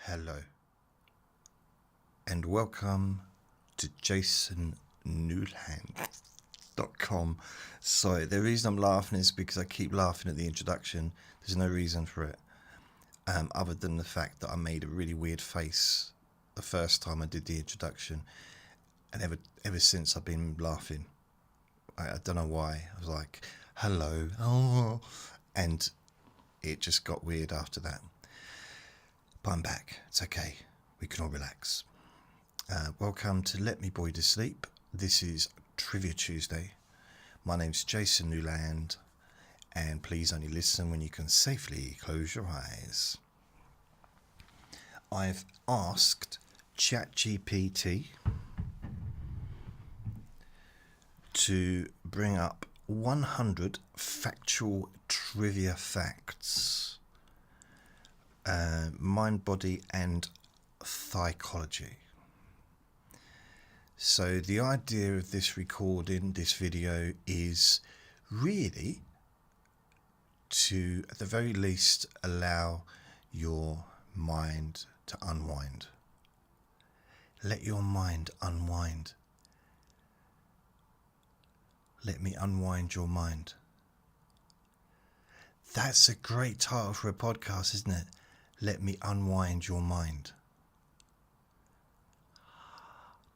Hello and welcome to jasonnewland.com. So the reason I'm laughing is because I keep laughing at the introduction. There's no reason for it other than the fact that I made a really weird face the first time I did the introduction, and ever since I've been laughing. I don't know why. I was like, hello, oh, and it just got weird after that. But I'm back. It's okay. We can all relax. Welcome to Let Me Bore You to Sleep. This is Trivia Tuesday. My name's Jason Newland, and please only listen when you can safely close your eyes. I've asked ChatGPT to bring up 100 factual trivia facts. Mind, body and psychology. So the idea of this recording, this video, is really to, at the very least, allow your mind to unwind. Let your mind unwind. Let me unwind your mind. That's a great title for a podcast, isn't it? Let me unwind your mind.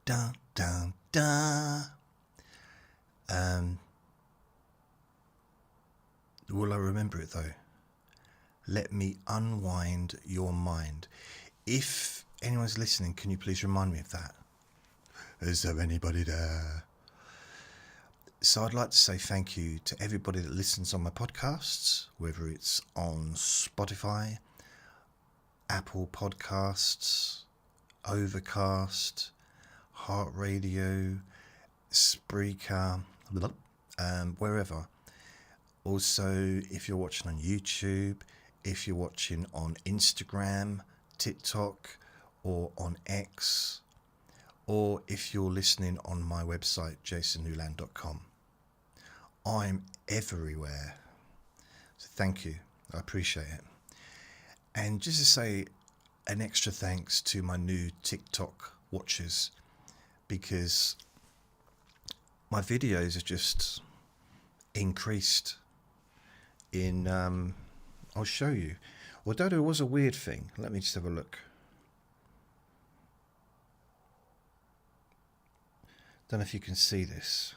Dun, dun, dun. Will I remember it though? Let me unwind your mind. If anyone's listening, can you please remind me of that? Is there anybody there? So I'd like to say thank you to everybody that listens on my podcasts, whether it's on Spotify, Apple Podcasts, Overcast, iHeartRadio, Spreaker, wherever. Also, if you're watching on YouTube, if you're watching on Instagram, TikTok, or on X, or if you're listening on my website, jasonnewland.com. I'm everywhere. So thank you. I appreciate it. And just to say an extra thanks to my new TikTok watchers, because my videos have just increased in, I'll show you. Although there was a weird thing, let me just have a look. Don't know if you can see this.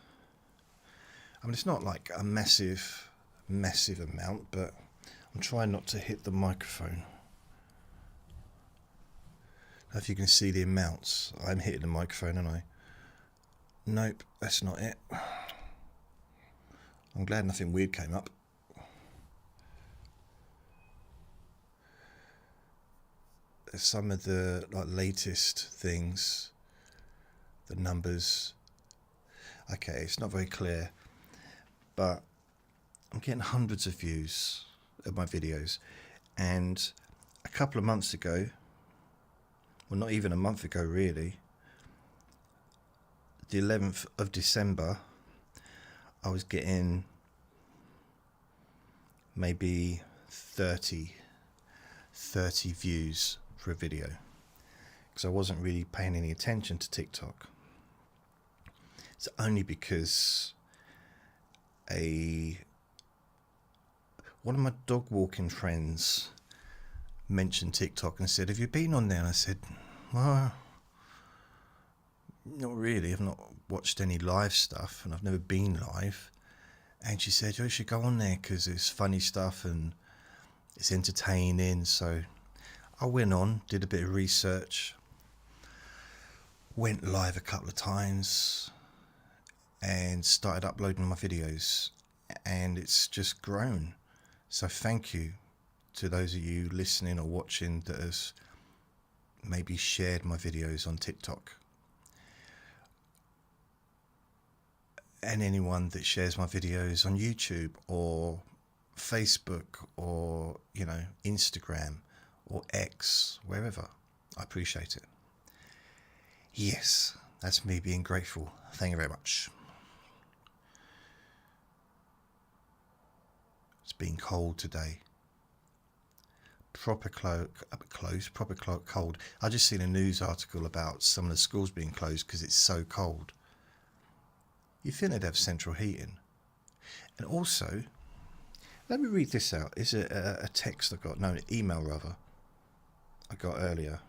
I mean, it's not like a massive amount, but I'm trying not to hit the microphone. I don't know if you can see the amounts. I'm hitting the microphone, aren't I? Nope, that's not it. I'm glad nothing weird came up. Some of the latest things, the numbers. Okay, it's not very clear, but I'm getting hundreds of views of my videos. And a couple of months ago, well, not even a month ago really, the 11th of December, I was getting maybe 30 views for a video, because I wasn't really paying any attention to TikTok. It's only because one of my dog walking friends mentioned TikTok and said, have you been on there? And I said, well, not really. I've not watched any live stuff and I've never been live. And she said, you should go on there because it's funny stuff and it's entertaining. So I went on, did a bit of research, went live a couple of times and started uploading my videos, and it's just grown. So thank you to those of you listening or watching that has maybe shared my videos on TikTok, and anyone that shares my videos on YouTube or Facebook or Instagram or X, wherever. I appreciate it. Yes, that's me being grateful. Thank you very much. It's been cold today, proper cold. I just seen a news article about some of the schools being closed because it's so cold. You think they'd have central heating. And also, let me read this out. It's a text I got, no, an email rather, I got earlier.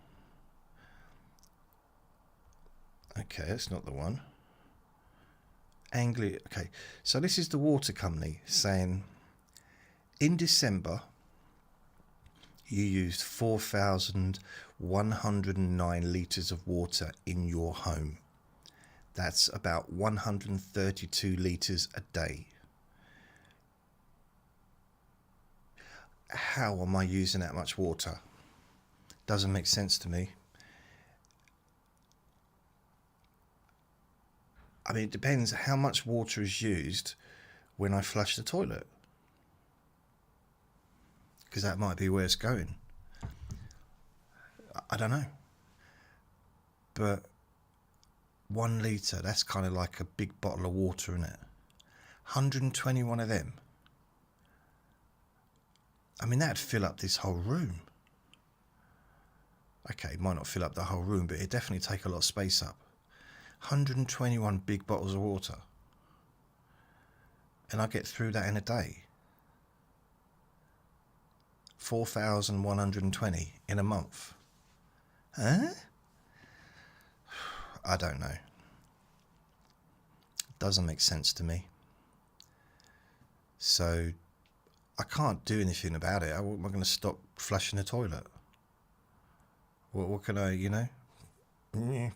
Okay, that's not the one. Okay, so this is the water company saying, in December, you used 4,109 litres of water in your home. That's about 132 litres a day. How am I using that much water? Doesn't make sense to me. I mean, it depends how much water is used when I flush the toilet, because that might be where it's going. I don't know. But 1 litre, that's kind of like a big bottle of water, isn't it? 121 of them. I mean, that'd fill up this whole room. Okay, it might not fill up the whole room, but it'd definitely take a lot of space up. 121 big bottles of water. And I get through that in a day. 4,120 in a month. Huh? I don't know. Doesn't make sense to me. So I can't do anything about it. How am I going to stop flushing the toilet? What can I, you know? Yeah.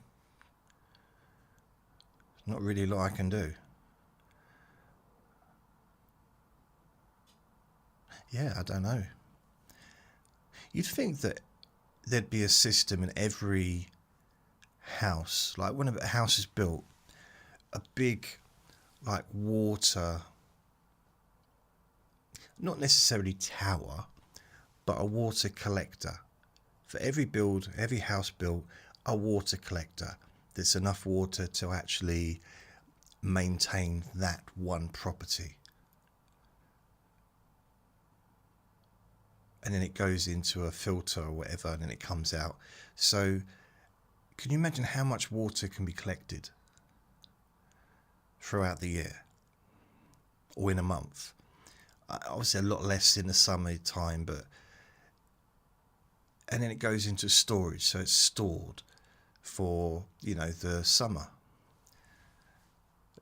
Not really a lot I can do. Yeah, I don't know. You'd think that there'd be a system in every house, like when a house is built, a big, like, water, not necessarily tower, but a water collector. For every house built, a water collector. There's enough water to actually maintain that one property. And then it goes into a filter or whatever, and then it comes out. So can you imagine how much water can be collected throughout the year or in a month? Obviously a lot less in the summertime, but and then it goes into storage, so it's stored for, you know, the summer,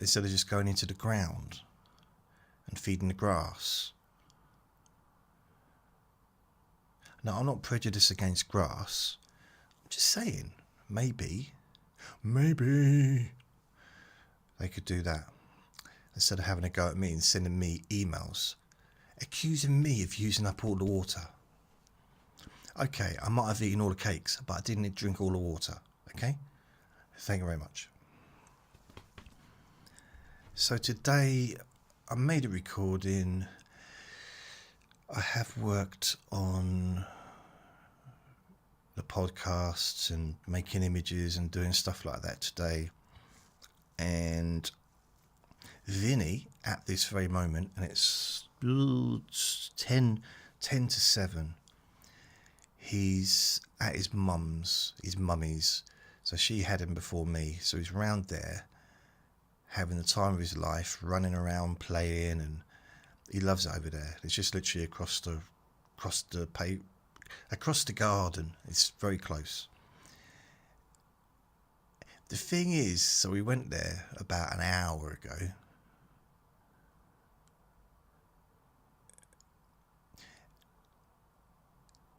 instead of just going into the ground and feeding the grass. Now, I'm not prejudiced against grass. I'm just saying, maybe they could do that instead of having a go at me and sending me emails accusing me of using up all the water. Okay, I might have eaten all the cakes, but I didn't drink all the water. Okay? Thank you very much. So today I made a recording. I have worked on the podcasts and making images and doing stuff like that today. And Vinny, at this very moment, and it's 10 to 7, he's at his mummy's. So she had him before me. So he's round there, having the time of his life, running around, playing, and he loves it over there. It's just literally across the garden. It's very close. The thing is, so we went there about an hour ago.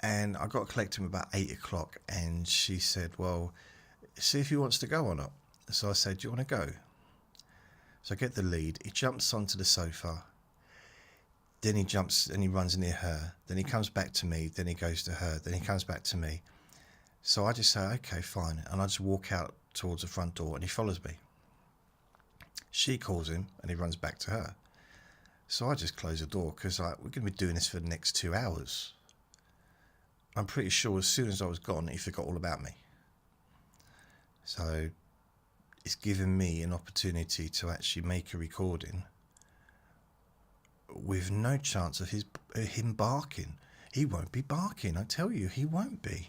And I got to collect him about 8 o'clock, and she said, well, see if he wants to go or not. So I said, do you want to go? So I get the lead. He jumps onto the sofa. Then he jumps and he runs near her. Then he comes back to me. Then he goes to her. Then he comes back to me. So I just say, okay, fine. And I just walk out towards the front door, and he follows me. She calls him and he runs back to her. So I just close the door because we're going to be doing this for the next 2 hours. I'm pretty sure as soon as I was gone, he forgot all about me. So it's given me an opportunity to actually make a recording with no chance of him barking. He won't be barking, I tell you, he won't be.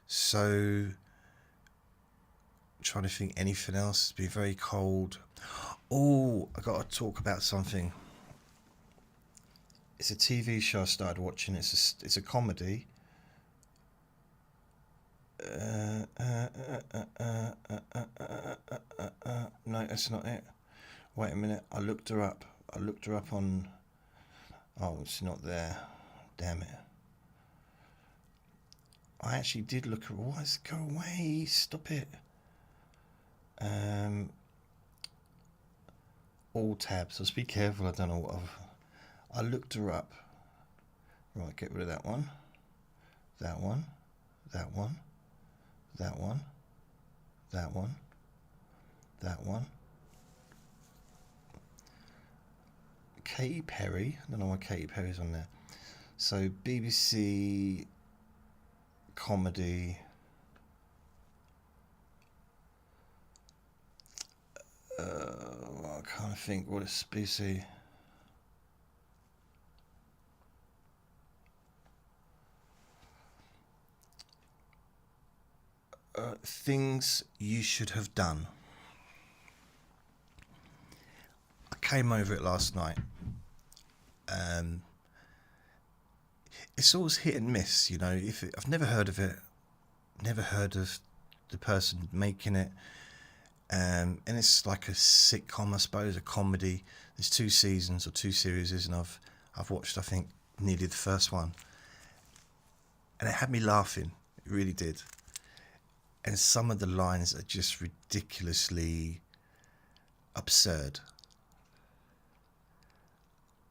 So, trying to think anything else. It's been very cold. Oh, I got to talk about something. It's a TV show I started watching. It's a comedy. No, that's not it. Wait a minute. I looked her up on... Oh, it's not there. Damn it. I actually did look at... Why does it go away? Stop it. All tabs. So be careful. I don't know what I looked her up. Right, get rid of that one. That one. That one. That one. That one. That one. Katy Perry. I don't know why Katy Perry's on there. So BBC comedy. I can't think what it's BBC. Things you should have done. I came over it last night. It's always hit and miss, you know. I've never heard of it, never heard of the person making it, and it's like a sitcom, I suppose, a comedy. There's 2 seasons or 2 series, and I've watched, I think, nearly the first one, and it had me laughing. It really did. And some of the lines are just ridiculously absurd.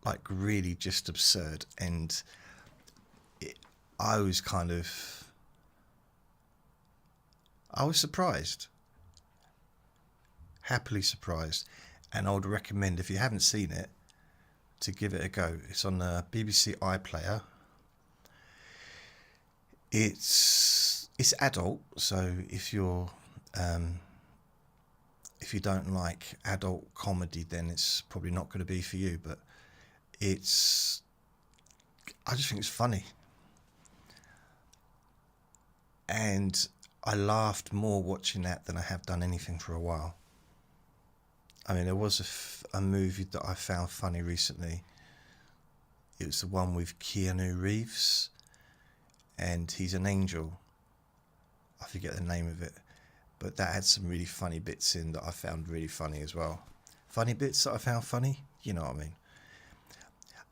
Like, really just absurd. And I was surprised. Happily surprised. And I would recommend, if you haven't seen it, to give it a go. It's on the BBC iPlayer. It's adult, so if you don't like adult comedy, then it's probably not going to be for you. But I just think it's funny, and I laughed more watching that than I have done anything for a while. I mean, there was a movie that I found funny recently. It was the one with Keanu Reeves, and he's an angel. I forget the name of it, but that had some really funny bits in that I found really funny as well. Funny bits that I found funny, you know what I mean.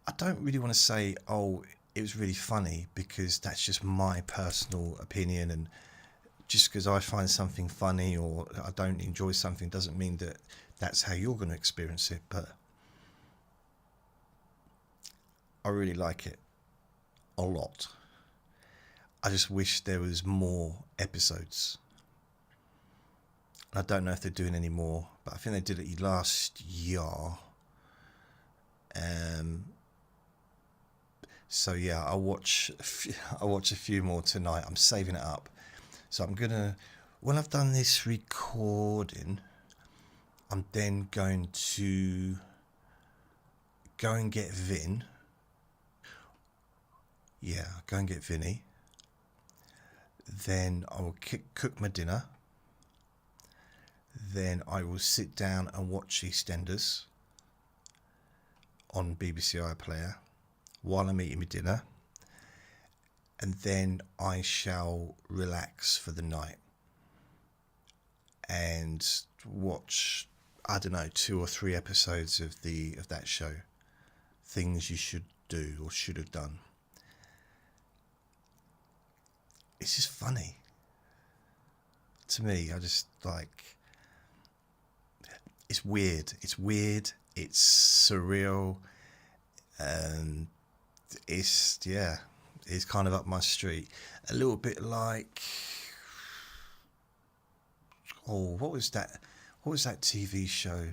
I don't really want to say, oh, it was really funny, because that's just my personal opinion, and just because I find something funny or I don't enjoy something doesn't mean that that's how you're going to experience it. But I really like it a lot. I just wish there was more episodes. I don't know if they're doing any more, but I think they did it last year. So yeah, I'll watch a few more tonight. I'm saving it up. So I'm gonna, when I've done this recording, I'm then going to go and get Vin. Yeah, go and get Vinny. Then I will cook my dinner. Then I will sit down and watch EastEnders on BBC iPlayer while I'm eating my dinner. And then I shall relax for the night and watch, I don't know, 2 or 3 episodes of that show. Things you should do or should have done. It's just funny. To me, I just like... It's weird. It's surreal. And it's kind of up my street. A little bit like... Oh, what was that? What was that TV show?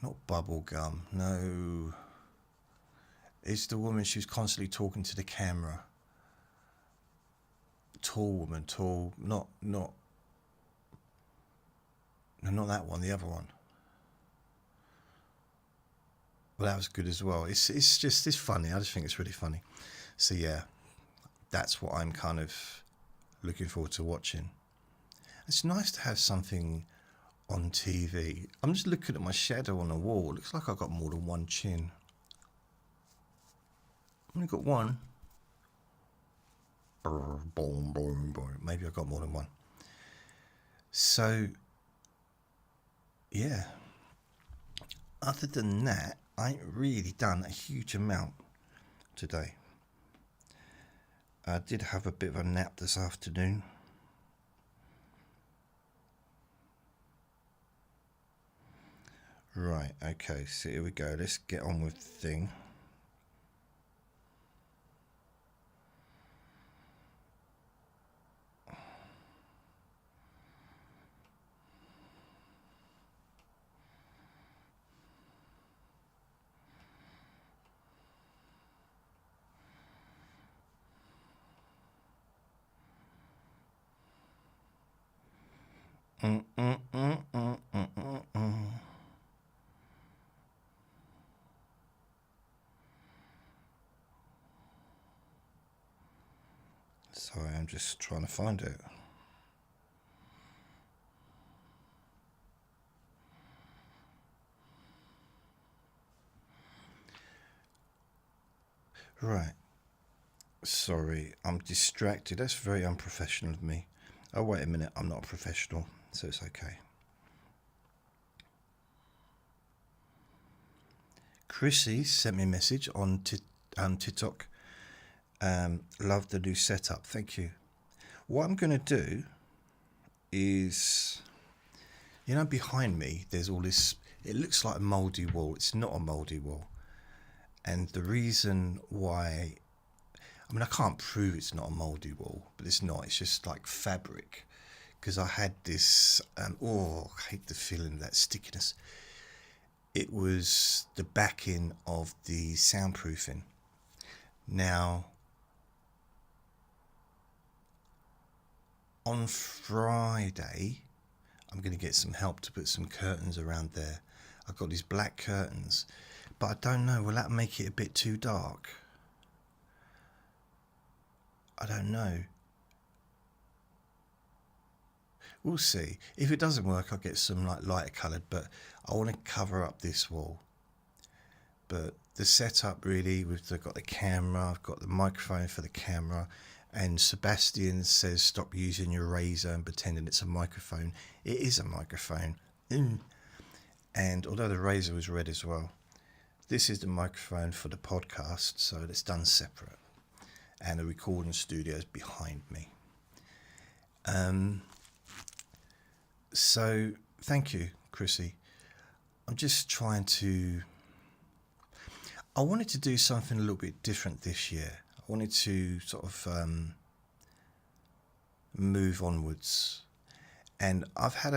Not Bubblegum, no. It's the woman, she was constantly talking to the camera. Tall woman, not No, not that one, the other one. Well, that was good as well. It's funny. I just think it's really funny. So yeah, that's what I'm kind of looking forward to watching. It's nice to have something on TV. I'm just looking at my shadow on the wall. It looks like I've got more than one chin. I've only got one. Maybe I've got more than one. So, yeah. Other than that, I ain't really done a huge amount today. I did have a bit of a nap this afternoon. Right, okay, so here we go. Let's get on with the thing. Sorry, I'm just trying to find it. Right. Sorry, I'm distracted. That's very unprofessional of me. Oh, wait a minute. I'm not a professional, so it's okay. Chrissy sent me a message on TikTok. Love the new setup. Thank you. What I'm going to do is, you know, behind me, there's all this, it looks like a mouldy wall. It's not a mouldy wall. And the reason why, I mean, I can't prove it's not a mouldy wall, but it's not. It's just like fabric. Because I had this, I hate the feeling of that stickiness. It was the backing of the soundproofing. Now, on Friday, I'm going to get some help to put some curtains around there. I've got these black curtains, but I don't know, will that make it a bit too dark? I don't know. We'll see. If it doesn't work, I'll get some like lighter coloured, but I want to cover up this wall. But the setup really, I've got the camera, I've got the microphone for the camera, and Sebastian says stop using your razor and pretending it's a microphone. It is a microphone. And although the razor was red as well, this is the microphone for the podcast, so it's done separate. And the recording studio is behind me. So thank you, Chrissy. I'm just trying to, I wanted to do something a little bit different this year. I wanted to sort of move onwards. And I've had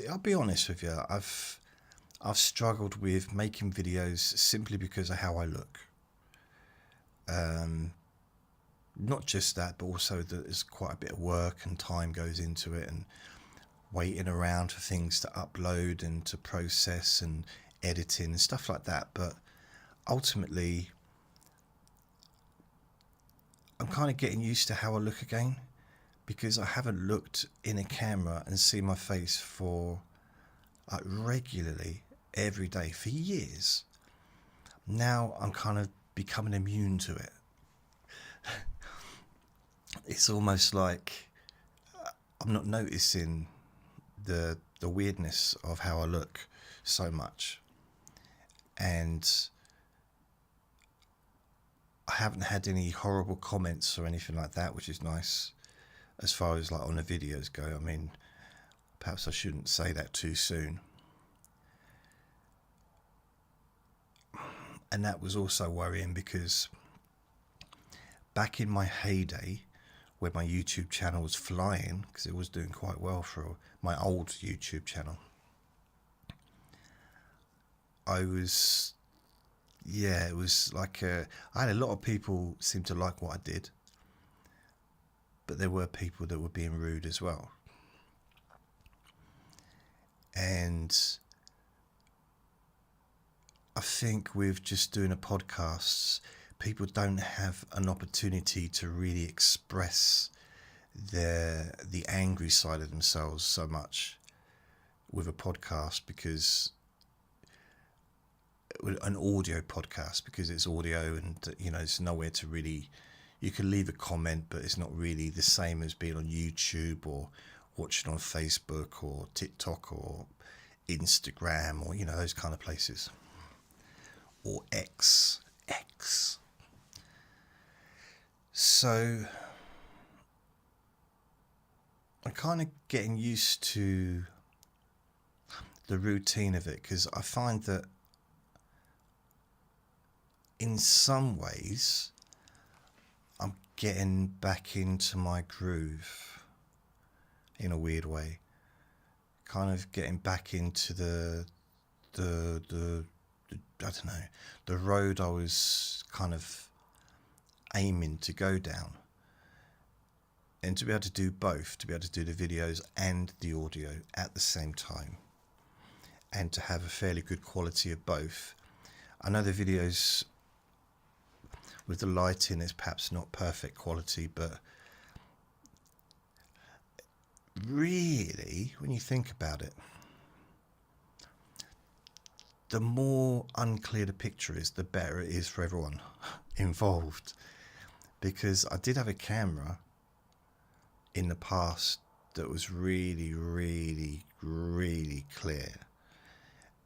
I'll be honest with you, I've struggled with making videos simply because of how I look. Not just that, but also that there's quite a bit of work and time goes into it, and waiting around for things to upload and to process and editing and stuff like that. But ultimately, I'm kind of getting used to how I look again, because I haven't looked in a camera and seen my face for like regularly every day for years. Now I'm kind of becoming immune to it. It's almost like I'm not noticing the weirdness of how I look so much. And I haven't had any horrible comments or anything like that, which is nice. As far as like on the videos go, I mean, perhaps I shouldn't say that too soon. And that was also worrying, because back in my heyday, when my YouTube channel was flying, because it was doing quite well for my old YouTube channel, it was like I had a lot of people seem to like what I did, but there were people that were being rude as well. And I think with just doing a podcast, people don't have an opportunity to really express the angry side of themselves so much with a podcast, because an audio podcast, because it's audio, and it's nowhere to really, you can leave a comment, but it's not really the same as being on YouTube or watching on Facebook or TikTok or Instagram or those kind of places, or X. So I'm kind of getting used to the routine of it, because I find that in some ways I'm getting back into my groove in a weird way, kind of getting back into the I don't know, the road I was kind of aiming to go down. And to be able to do both, to be able to do the videos and the audio at the same time, and to have a fairly good quality of both. I know the videos with the lighting is perhaps not perfect quality, but really, when you think about it, the more unclear the picture is, the better it is for everyone involved. Because I did have a camera in the past that was really, really, really clear,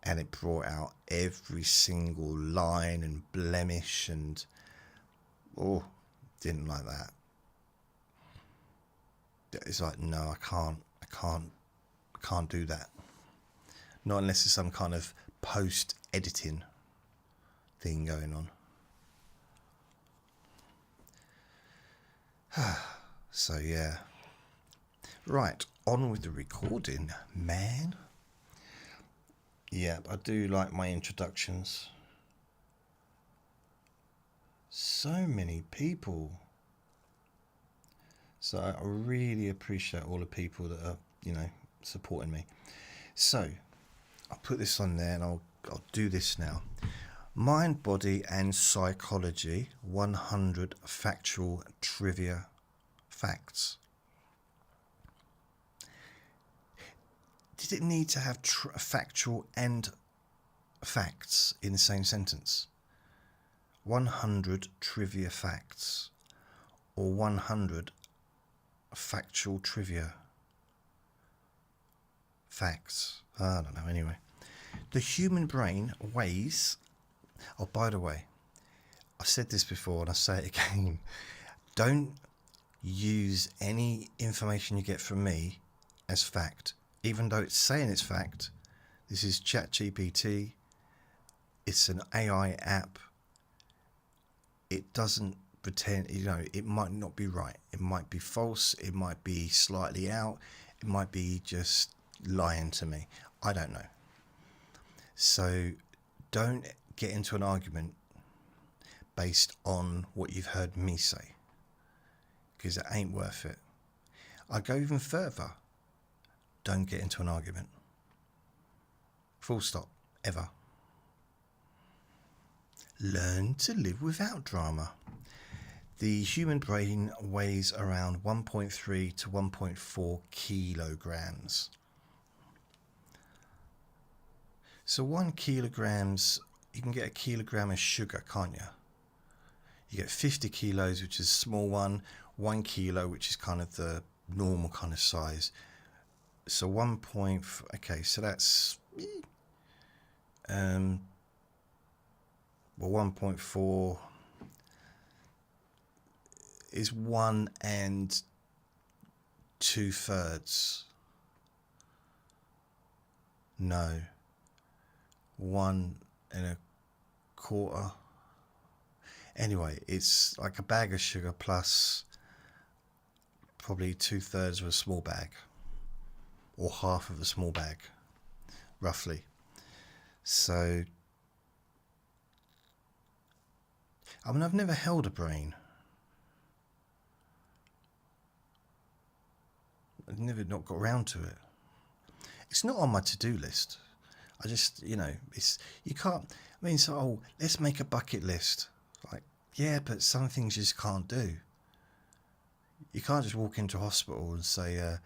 and it brought out every single line and blemish, and didn't like that. It's like, no, I can't do that. Not unless there's some kind of post editing thing going on. So yeah. Right, on with the recording, man. Yeah, I do like my introductions. So many people. So I really appreciate all the people that are, supporting me. So I'll put this on there, and I'll do this now. Mind, Body and Psychology, 100 Factual Trivia Facts. Did it need to have factual and facts in the same sentence? 100 trivia facts, or 100 factual trivia facts? I don't know. Anyway, the human brain weighs... Oh, by the way, I've said this before and I say it again. Don't use any information you get from me as fact. Even though it's saying it's fact, this is ChatGPT. It's an AI app. It doesn't pretend, it might not be right. It might be false. It might be slightly out. It might be just lying to me. I don't know. So don't get into an argument based on what you've heard me say, because it ain't worth it. I go even further. Don't get into an argument. Full stop. Ever. Learn to live without drama. The human brain weighs around 1.3 to 1.4 kilograms. So 1 kilograms, you can get a kilogram of sugar, can't you? You get 50 kilos, which is a small one. 1 kilo, which is kind of the normal kind of size. So 1. Okay, so that's 1.4 is 1 2/3. No, 1 1/4. Anyway, it's like a bag of sugar plus probably 2/3 of a small bag, or half of a small bag, roughly. So, I mean, I've never held a brain. I've never not got around to it. It's not on my to-do list. I just, it's, you can't, I mean, so, let's make a bucket list. Like, yeah, but some things you just can't do. You can't just walk into a hospital and say, can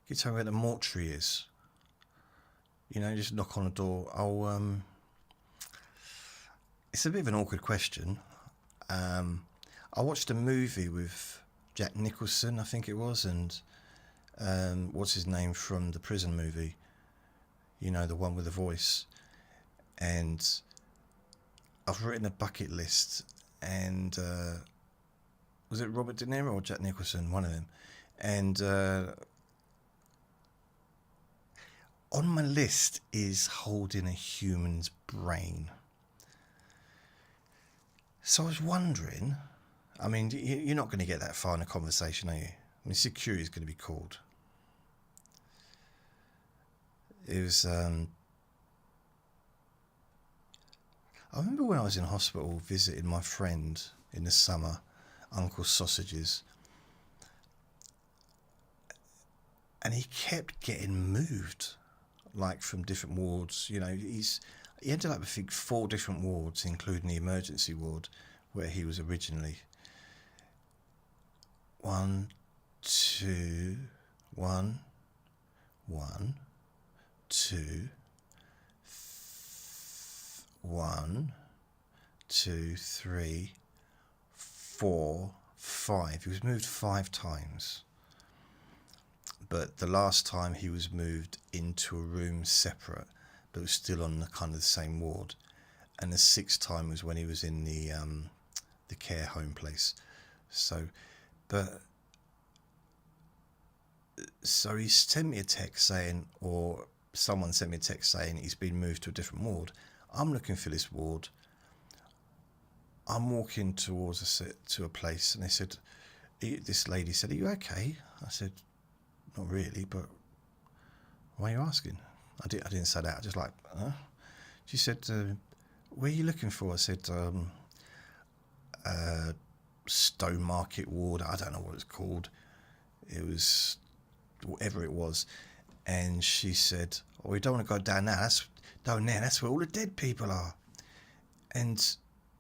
you tell me where the mortuary is? Just knock on the door. It's a bit of an awkward question. I watched a movie with Jack Nicholson, I think it was, and what's his name from the prison movie? The one with the voice. And I've written a bucket list, and was it Robert De Niro or Jack Nicholson? One of them. And on my list is holding a human's brain. So I was wondering, I mean, you're not going to get that far in a conversation, are you? I mean, security is going to be called. It was, I remember when I was in hospital visiting my friend in the summer, Uncle Sausages, and he kept getting moved, like from different wards. He ended up, I think, 4 different wards, including the emergency ward where he was originally. 1, 2, 1, 1, 2, 1, 2, 3, 4, 5. He was moved 5 times. But the last time he was moved into a room separate, but was still on the kind of the same ward. And the 6th time was when he was in the care home place. So he sent me a text saying, or someone sent me a text saying he's been moved to a different ward. I'm looking for this ward. I'm walking towards to a place, and they said, this lady said, "Are you okay?" I said, "Not really, but why are you asking?" I didn't say that. I just like, huh? She said, "Where are you looking for?" I said, Stone Market Ward. I don't know what it's called. It was whatever it was. And she said, "Oh, we don't want to go down there. That's down there. That's where all the dead people are." And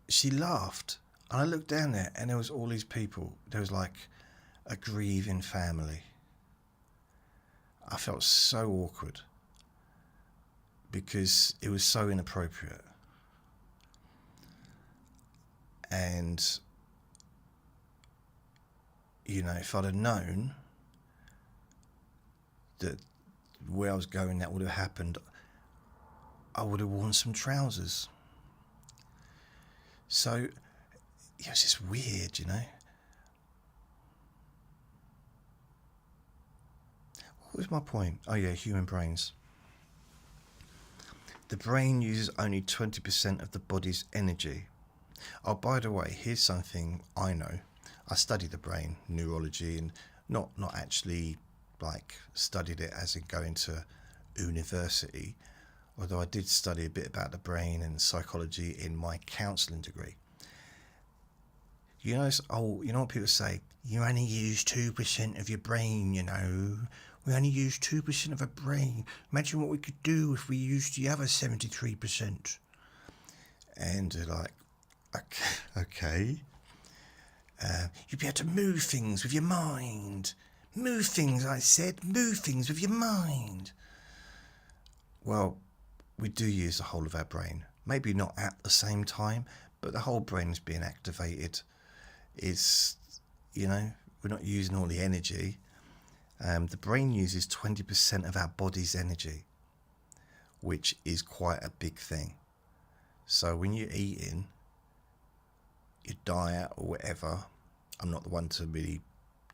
she laughed. And I looked down there, and there was all these people. There was like a grieving family. I felt so awkward because it was so inappropriate. And, if I'd have known that where I was going that would have happened, I would have worn some trousers. So it was just weird, What was my point? Oh yeah, human brains. The brain uses only 20% of the body's energy. Oh, by the way, here's something I know. I studied the brain, neurology, and not actually like studied it as in going to university, although I did study a bit about the brain and psychology in my counselling degree. You know what people say? You only use 2% of your brain, We only use 2% of our brain. Imagine what we could do if we used the other 73%. And they're like, okay. You'd be able to move things with your mind. Move things, I said. Move things with your mind. Well, we do use the whole of our brain. Maybe not at the same time, but the whole brain is being activated. It's, we're not using all the energy. The brain uses 20% of our body's energy, which is quite a big thing. So when you're eating your diet or whatever, I'm not the one to really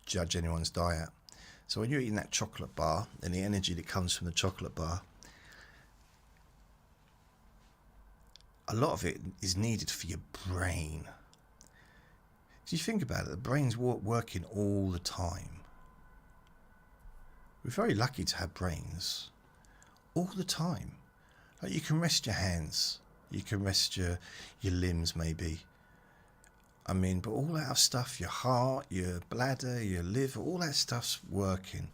judge anyone's diet. So when you're eating that chocolate bar and the energy that comes from the chocolate bar, a lot of it is needed for your brain. If you think about it, the brain's working all the time. We're very lucky to have brains all the time. Like you can rest your hands, you can rest your limbs maybe. I mean, but all that stuff, your heart, your bladder, your liver, all that stuff's working.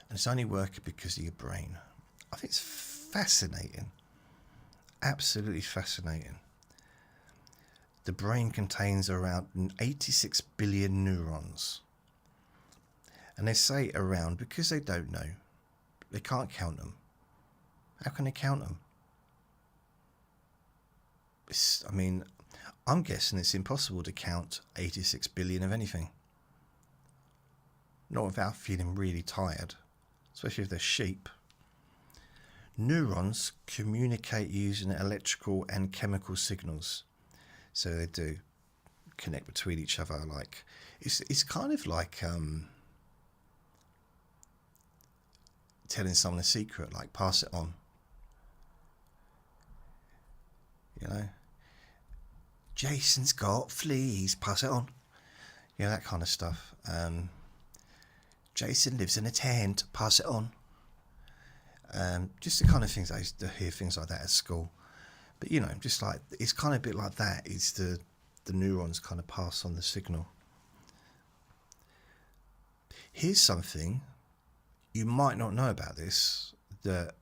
And it's only working because of your brain. I think it's fascinating. Absolutely fascinating. The brain contains around 86 billion neurons. And they say around because they don't know. They can't count them. How can they count them? I'm guessing it's impossible to count 86 billion of anything. Not without feeling really tired, especially if they're sheep. Neurons communicate using electrical and chemical signals. So they do connect between each other. Like it's kind of like telling someone a secret, like pass it on. You know, Jason's got fleas, pass it on. You know, that kind of stuff. Jason lives in a tent, pass it on. Just the kind of things I used to hear things like that at school. But you know, just like it's kind of a bit like that. It's the neurons kind of pass on the signal. Here's something you might not know about this that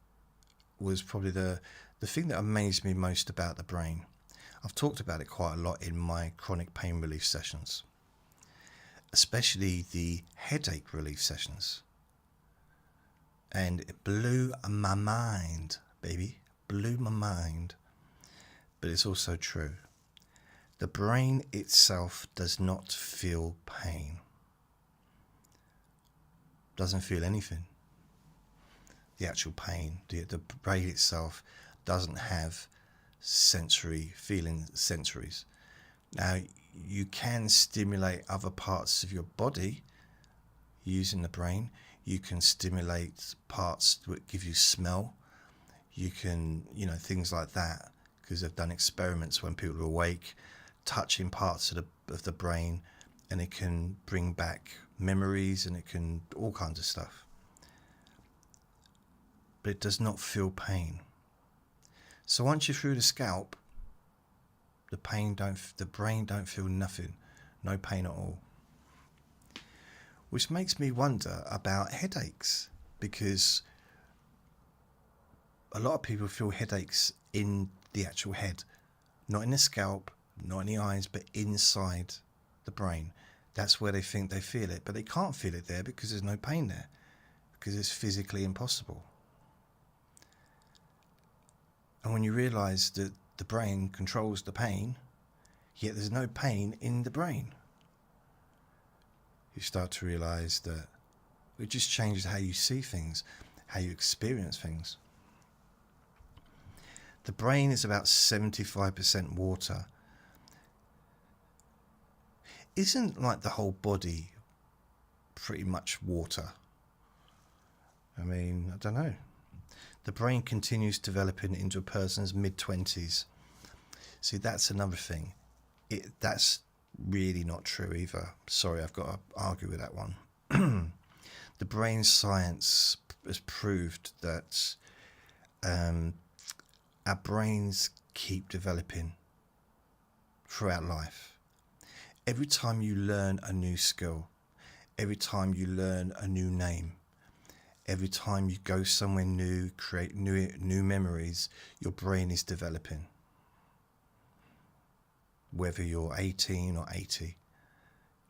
was probably the thing that amazed me most about the brain. I've talked about it quite a lot in my chronic pain relief sessions, especially the headache relief sessions. And it blew my mind, baby, blew my mind. But it's also true. The brain itself does not feel pain. Doesn't feel anything. The actual pain, the brain itself doesn't have sensories. Now, you can stimulate other parts of your body using the brain. You can stimulate parts that give you smell. You can, things like that, because they've done experiments when people are awake, touching parts of the brain, and it can bring back memories, and it can all kinds of stuff. But it does not feel pain. So once you're through the scalp, the brain don't feel nothing, no pain at all. Which makes me wonder about headaches, because a lot of people feel headaches in the actual head, not in the scalp, not in the eyes, but inside the brain. That's where they think they feel it, but they can't feel it there because there's no pain there, because it's physically impossible. And when you realise that the brain controls the pain, yet there's no pain in the brain, you start to realise that it just changes how you see things, how you experience things. The brain is about 75% water. Isn't like the whole body pretty much water? I don't know. The brain continues developing into a person's mid-20s. See, that's another thing. That's really not true either. Sorry, I've got to argue with that one. The brain science has proved that our brains keep developing throughout life. Every time you learn a new skill, every time you learn a new name, every time you go somewhere new, create new memories, your brain is developing. Whether you're 18 or 80,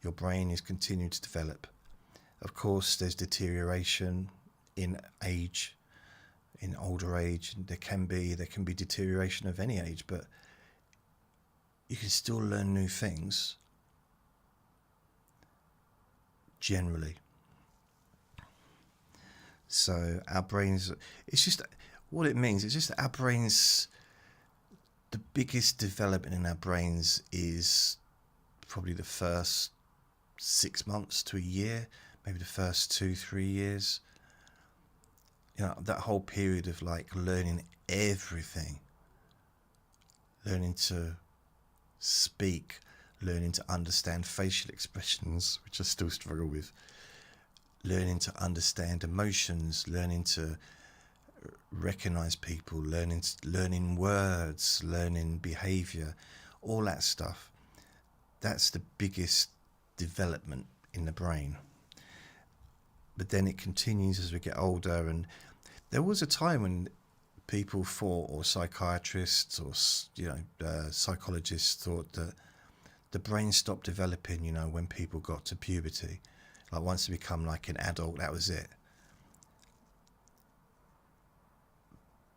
your brain is continuing to develop. Of course, there's deterioration in age, in older age. There can be deterioration of any age, but you can still learn new things. Generally. So our brains, it's just what it means. It's just that our brains, the biggest development in our brains is probably the first 6 months to a year, maybe the first 2-3 years. That whole period of like learning everything, learning to speak, learning to understand facial expressions, which I still struggle with, learning to understand emotions, learning to recognize people, learning words, learning behavior, all that stuff. That's the biggest development in the brain. But then it continues as we get older, and There was a time when people thought, or psychiatrists, or psychologists thought that the brain stopped developing, when people got to puberty. Like once they become like an adult, that was it.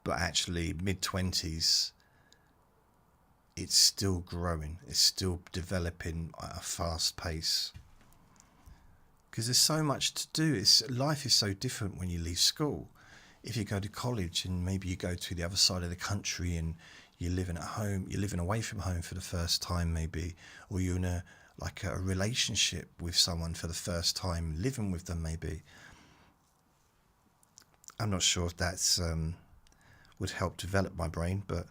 But actually, mid-20s, it's still growing. It's still developing at a fast pace. Because there's so much to do. Life is so different when you leave school. If you go to college and maybe you go to the other side of the country and you're living at home, you're living away from home for the first time maybe, or you're in a relationship with someone for the first time, living with them maybe. I'm not sure if that's would help develop my brain, but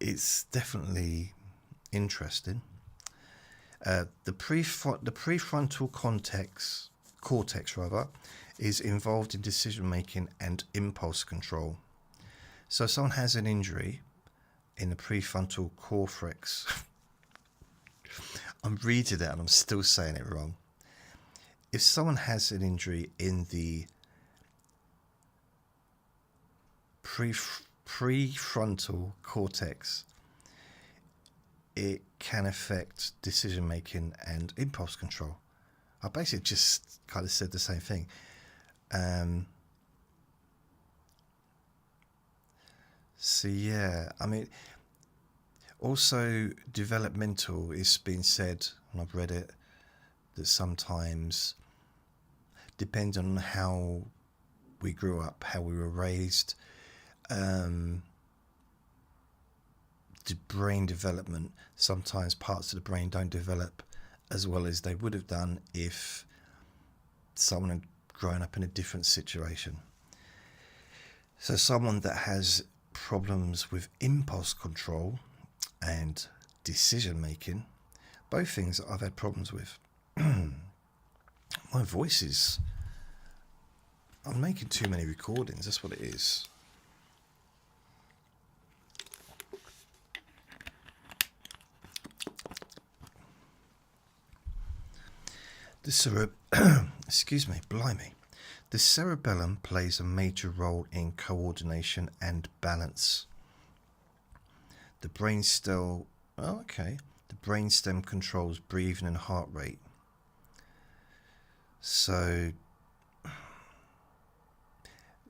it's definitely interesting. The prefrontal cortex is involved in decision making and impulse control. So if someone has an injury in the prefrontal cortex, I'm reading it and I'm still saying it wrong. If someone has an injury in the prefrontal cortex, it can affect decision making and impulse control. I basically just kind of said the same thing. So yeah, I mean, also developmental is being said, and I've read it, that sometimes depends on how we grew up, how we were raised, the brain development, sometimes parts of the brain don't develop as well as they would have done if someone had grown up in a different situation. So someone that has problems with impulse control and decision making, both things that I've had problems with. My voice is... I'm making too many recordings, that's what it is. Excuse me, blimey. The cerebellum plays a major role in coordination and balance. The brainstem, the brainstem controls breathing and heart rate. So,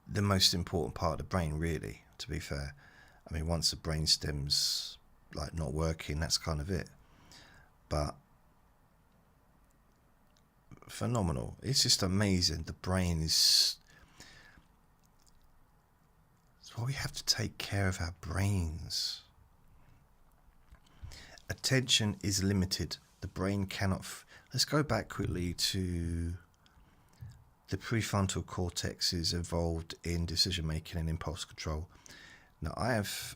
the most important part of the brain, really, to be fair. I mean, once the brainstem's like not working, that's kind of it. But phenomenal. It's just amazing. The brain is... That's why we have to take care of our brains. Attention is limited. The brain cannot... Let's go back quickly to... The prefrontal cortex is involved in decision making and impulse control. Now, I have,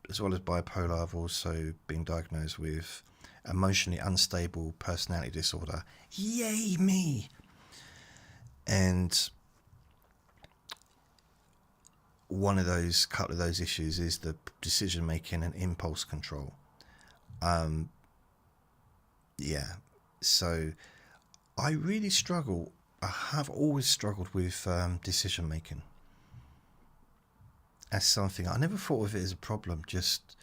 as well as bipolar, I've also been diagnosed with emotionally unstable personality disorder. Yay me! And couple of those issues is the decision making and impulse control. So I really struggle. I have always struggled with decision making. As something I never thought of it as a problem. Just,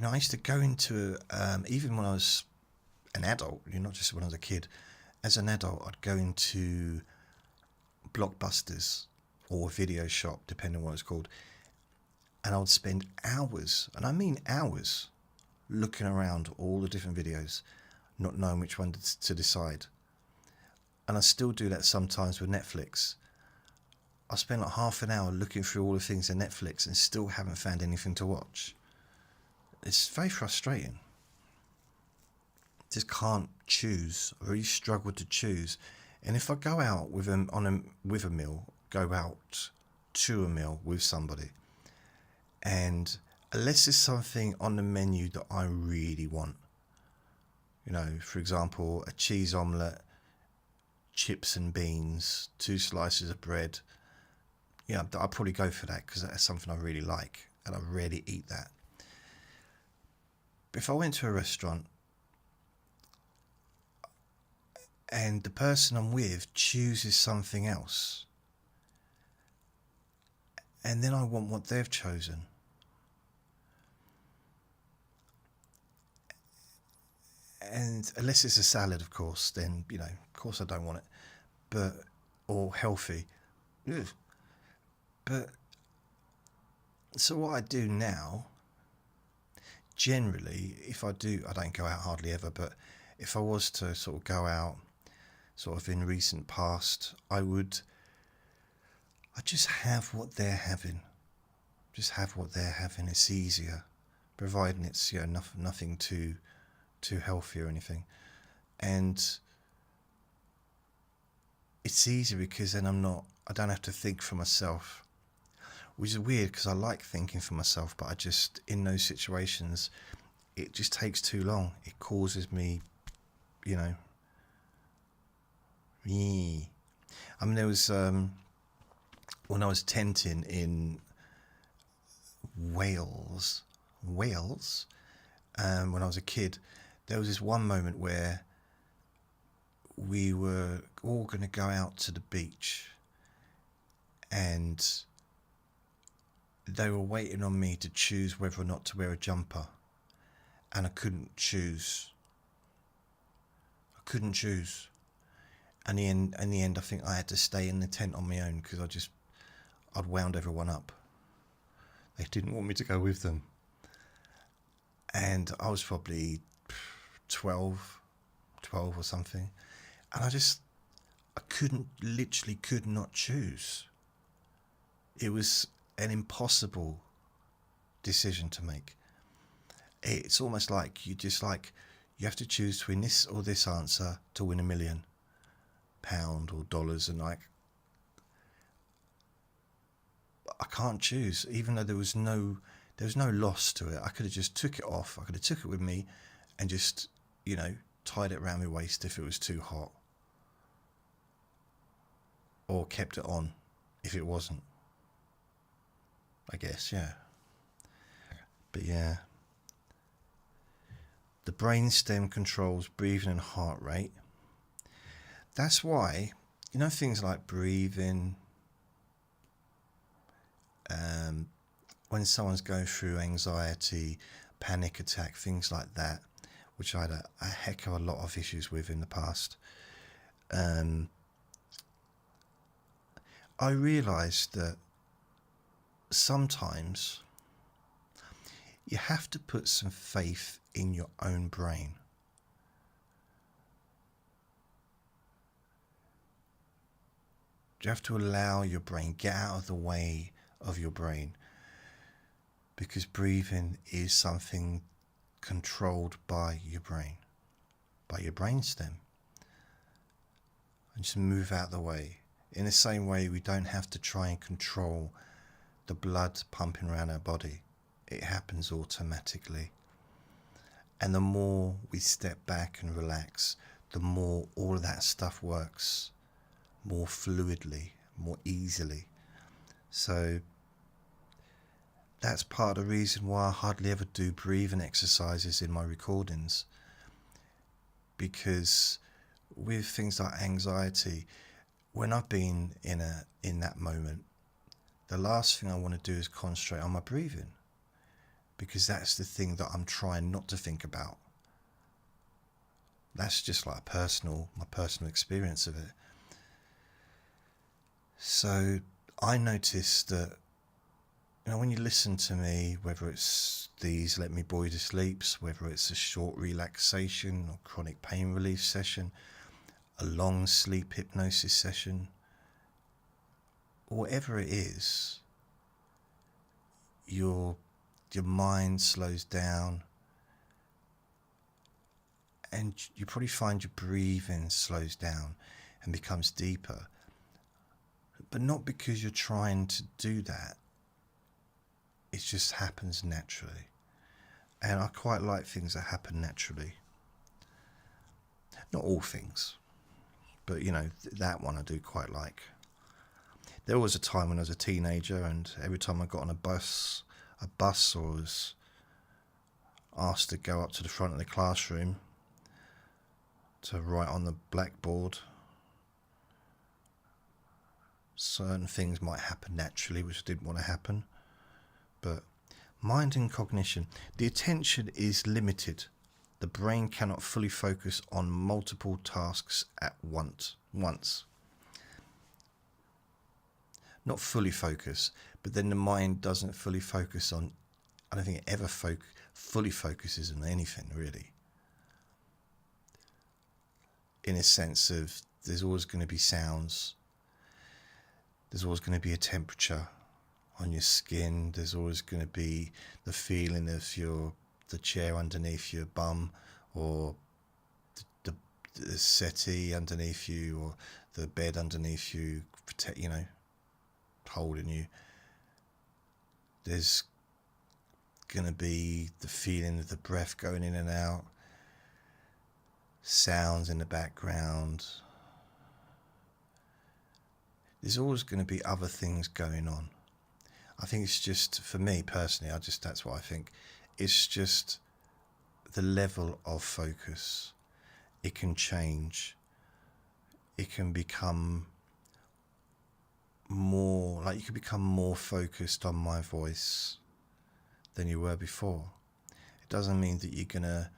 I used to go into even when I was an adult, not just when I was a kid. As an adult, I'd go into Blockbusters or Video Shop, depending on what it's called, and I would spend hours, and I mean hours, looking around all the different videos, not knowing which one to decide. And I still do that sometimes with Netflix. I spend like half an hour looking through all the things on Netflix and still haven't found anything to watch. It's very frustrating. Just can't choose. I really struggle to choose. And if I go out with a meal, go out to a meal with somebody, and unless there's something on the menu that I really want, for example, a cheese omelette, chips and beans, 2 slices of bread, I'll probably go for that because that's something I really like and I rarely eat that. But if I went to a restaurant and the person I'm with chooses something else, and then I want what they've chosen. And unless it's a salad, of course, then, you know, of course I don't want it. But, or healthy. Ugh. But, so what I do now, generally, if I don't go out hardly ever, but if I was to sort of go out, sort of in recent past, I just have what they're having. Just have what they're having. It's easier, providing it's, you know, nothing too healthy or anything. And it's easier because then I don't have to think for myself, which is weird because I like thinking for myself, but I just, in those situations, it just takes too long. It causes me, you know, I mean, there was, when I was tenting in Wales, when I was a kid, there was this one moment where we were all going to go out to the beach, and they were waiting on me to choose whether or not to wear a jumper, and I couldn't choose. And in the end, I think I had to stay in the tent on my own because I'd wound everyone up. They didn't want me to go with them. And I was probably 12 or something. And I literally could not choose. It was an impossible decision to make. It's almost like you have to choose between this or this answer to win £1 million or dollars, and like, I can't choose, even though there was no loss to it. I could have just took it off. I could have took it with me and just, you know, tied it around my waist if it was too hot, or kept it on if it wasn't, I guess. Yeah. But yeah, the brainstem controls breathing and heart rate. That's why, you know, things like breathing, when someone's going through anxiety, panic attack, things like that, which I had a heck of a lot of issues with in the past, I realised that sometimes you have to put some faith in your own brain. You have to allow your brain, get out of the way of your brain, because breathing is something controlled by your brain, by your brainstem. And just move out of the way. In the same way, we don't have to try and control the blood pumping around our body. It happens automatically. And the more we step back and relax, the more all of that stuff works more fluidly, more easily. So that's part of the reason why I hardly ever do breathing exercises in my recordings, because with things like anxiety, when I've been in that moment, the last thing I want to do is concentrate on my breathing, because that's the thing that I'm trying not to think about. That's just like my personal experience of it. So I noticed that, you know, when you listen to me, whether it's these Let Me Bore You to Sleeps, whether it's a short relaxation or chronic pain relief session, a long sleep hypnosis session, or whatever it is, your mind slows down, and you probably find your breathing slows down and becomes deeper. But not because you're trying to do that. It just happens naturally. And I quite like things that happen naturally. Not all things, but, you know, that one I do quite like. There was a time when I was a teenager, and every time I got on a bus or was asked to go up to the front of the classroom to write on the blackboard, Certain things might happen naturally, which didn't want to happen. But mind and cognition, the attention is limited. The brain cannot fully focus on multiple tasks at once. Not fully focus, but then the mind doesn't fully focus on, I don't think it ever fully focuses on anything, really. In a sense of, there's always going to be sounds, there's always going to be a temperature on your skin, there's always going to be the feeling of the chair underneath your bum, or the settee underneath you, or the bed underneath you, holding you. There's going to be the feeling of the breath going in and out, sounds in the background. There's always going to be other things going on. I think it's just, for me personally, that's what I think. It's just the level of focus. It can change. It can become more, like you can become more focused on my voice than you were before. It doesn't mean that you're going to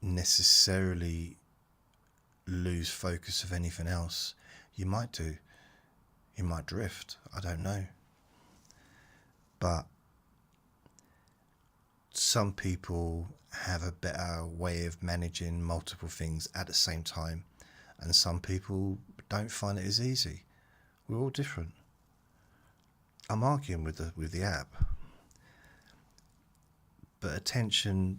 necessarily lose focus of anything else. You might do. You might drift. I don't know. But some people have a better way of managing multiple things at the same time, and some people don't find it as easy. We're all different. I'm arguing with the app. But attention,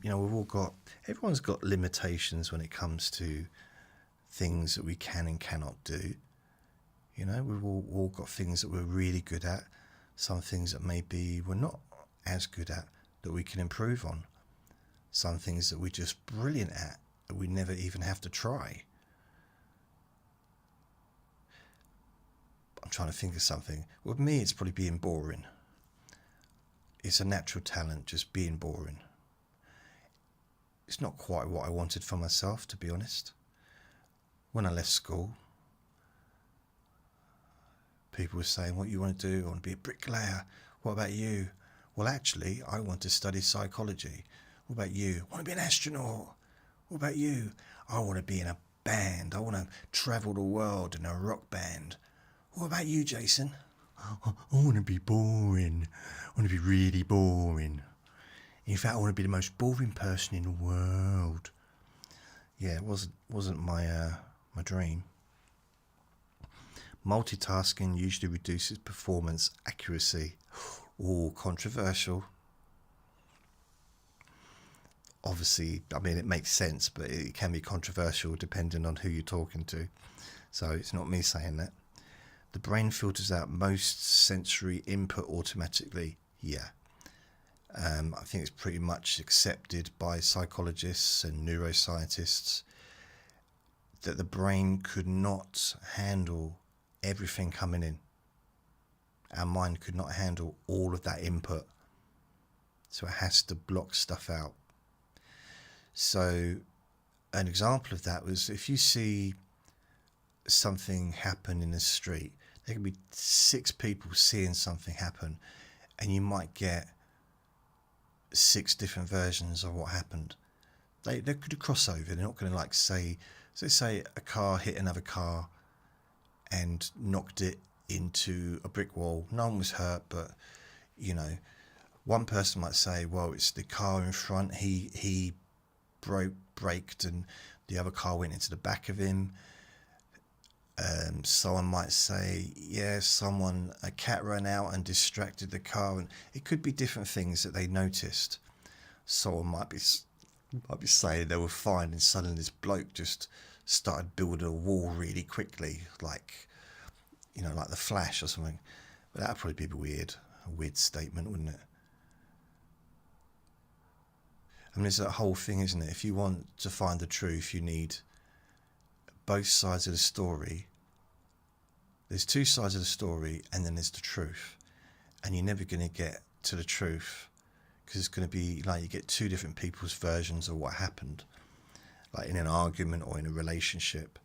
everyone's got limitations when it comes to things that we can and cannot do. We've all got things that we're really good at, some things that maybe we're not as good at that we can improve on, some things that we're just brilliant at that we never even have to try. I'm trying to think of something. With me, it's probably being boring. It's a natural talent, just being boring. It's not quite what I wanted for myself, to be honest. When I left school, people were saying, what you want to do? I want to be a bricklayer. What about you? Well, actually, I want to study psychology. What about you? I want to be an astronaut. What about you? I want to be in a band. I want to travel the world in a rock band. What about you, Jason? I want to be boring. I want to be really boring. In fact, I want to be the most boring person in the world. Yeah, it wasn't my dream. Multitasking usually reduces performance accuracy. Oh, controversial. Obviously, it makes sense, but it can be controversial depending on who you're talking to. So it's not me saying that. The brain filters out most sensory input automatically. Yeah. I think it's pretty much accepted by psychologists and neuroscientists that the brain could not handle everything coming in. Our mind could not handle all of that input. So it has to block stuff out. So an example of that was if you see something happen in the street, there can be 6 people seeing something happen, and you might get 6 different versions of what happened. They could cross over. They're not going to say a car hit another car and knocked it into a brick wall. No one was hurt, but one person might say, well, it's the car in front. He braked and the other car went into the back of him. Someone might say, yeah, a cat ran out and distracted the car, and it could be different things that they noticed. Someone might be saying they were fine, and suddenly this bloke just started building a wall really quickly, like the Flash or something. But that'd probably be a weird statement, wouldn't it? There's that whole thing, isn't it? If you want to find the truth, you need both sides of the story. There's 2 sides of the story, and then there's the truth. And you're never going to get to the truth, because it's going to be like you get 2 different people's versions of what happened, like in an argument or in a relationship.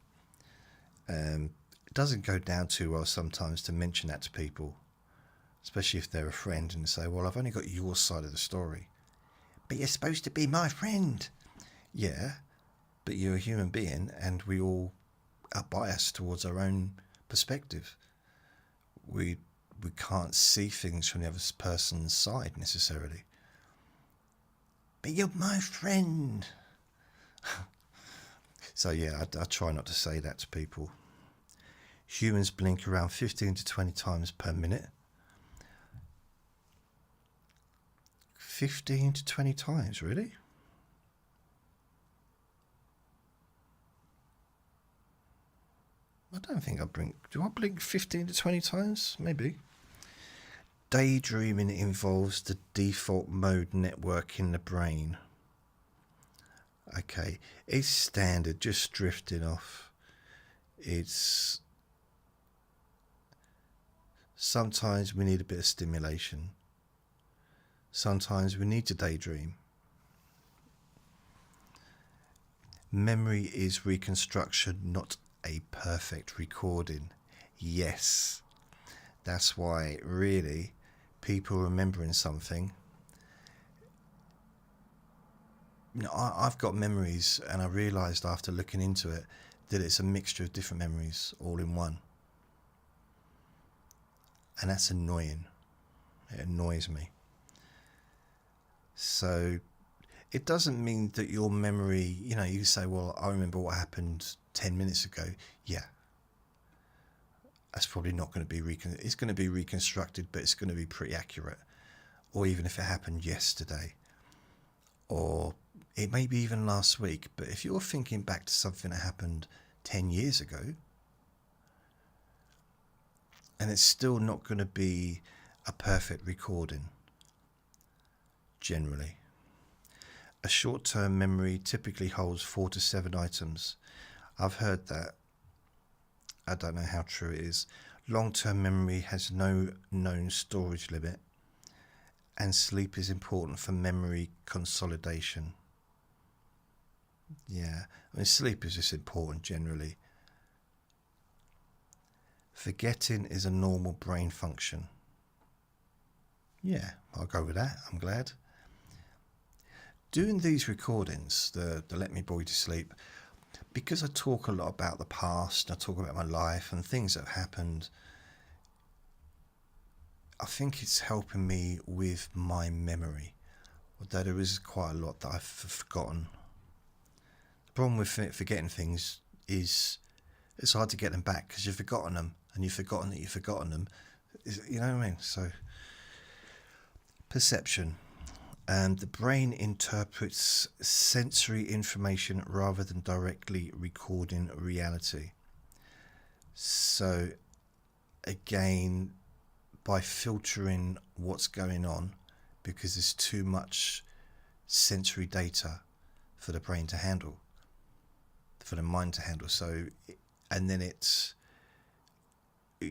It doesn't go down too well sometimes to mention that to people, especially if they're a friend, and say, well, I've only got your side of the story. But you're supposed to be my friend. Yeah, but you're a human being, and we all are biased towards our own perspective. We can't see things from the other person's side necessarily. But you're my friend. So yeah, I try not to say that to people. Humans blink around 15 to 20 times per minute. 15 to 20 times, really? I don't think I blink. Do I blink 15 to 20 times? Maybe. Daydreaming involves the default mode network in the brain. Okay, it's standard, just drifting off. It's... Sometimes we need a bit of stimulation. Sometimes we need to daydream. Memory is reconstruction, not a perfect recording. Yes, that's why really people remembering something. You know, I've got memories, and I realised after looking into it that it's a mixture of different memories all in one, and that's annoying. It annoys me. So it doesn't mean that your memory, you know, you say, well, I remember what happened 10 minutes ago. Yeah, that's probably not going to be it's going to be reconstructed, but it's going to be pretty accurate. Or even if it happened yesterday, or it may be even last week. But if you're thinking back to something that happened 10 years ago, and it's still not going to be a perfect recording, generally. A short-term memory typically holds 4 to 7 items. I've heard that. I don't know how true it is. Long-term memory has no known storage limit, and sleep is important for memory consolidation. Yeah, I mean, sleep is just important generally. Forgetting is a normal brain function. Yeah, I'll go with that. I'm glad. Doing these recordings, the Let Me Bore You to Sleep, because I talk a lot about the past, I talk about my life and things that have happened, I think it's helping me with my memory, although there is quite a lot that I've forgotten. The problem with forgetting things is it's hard to get them back because you've forgotten them, and you've forgotten that you've forgotten them. You know what I mean? So, perception. The brain interprets sensory information rather than directly recording reality. So, again, by filtering what's going on, because there's too much sensory data for the brain to handle, for the mind to handle. So, and then it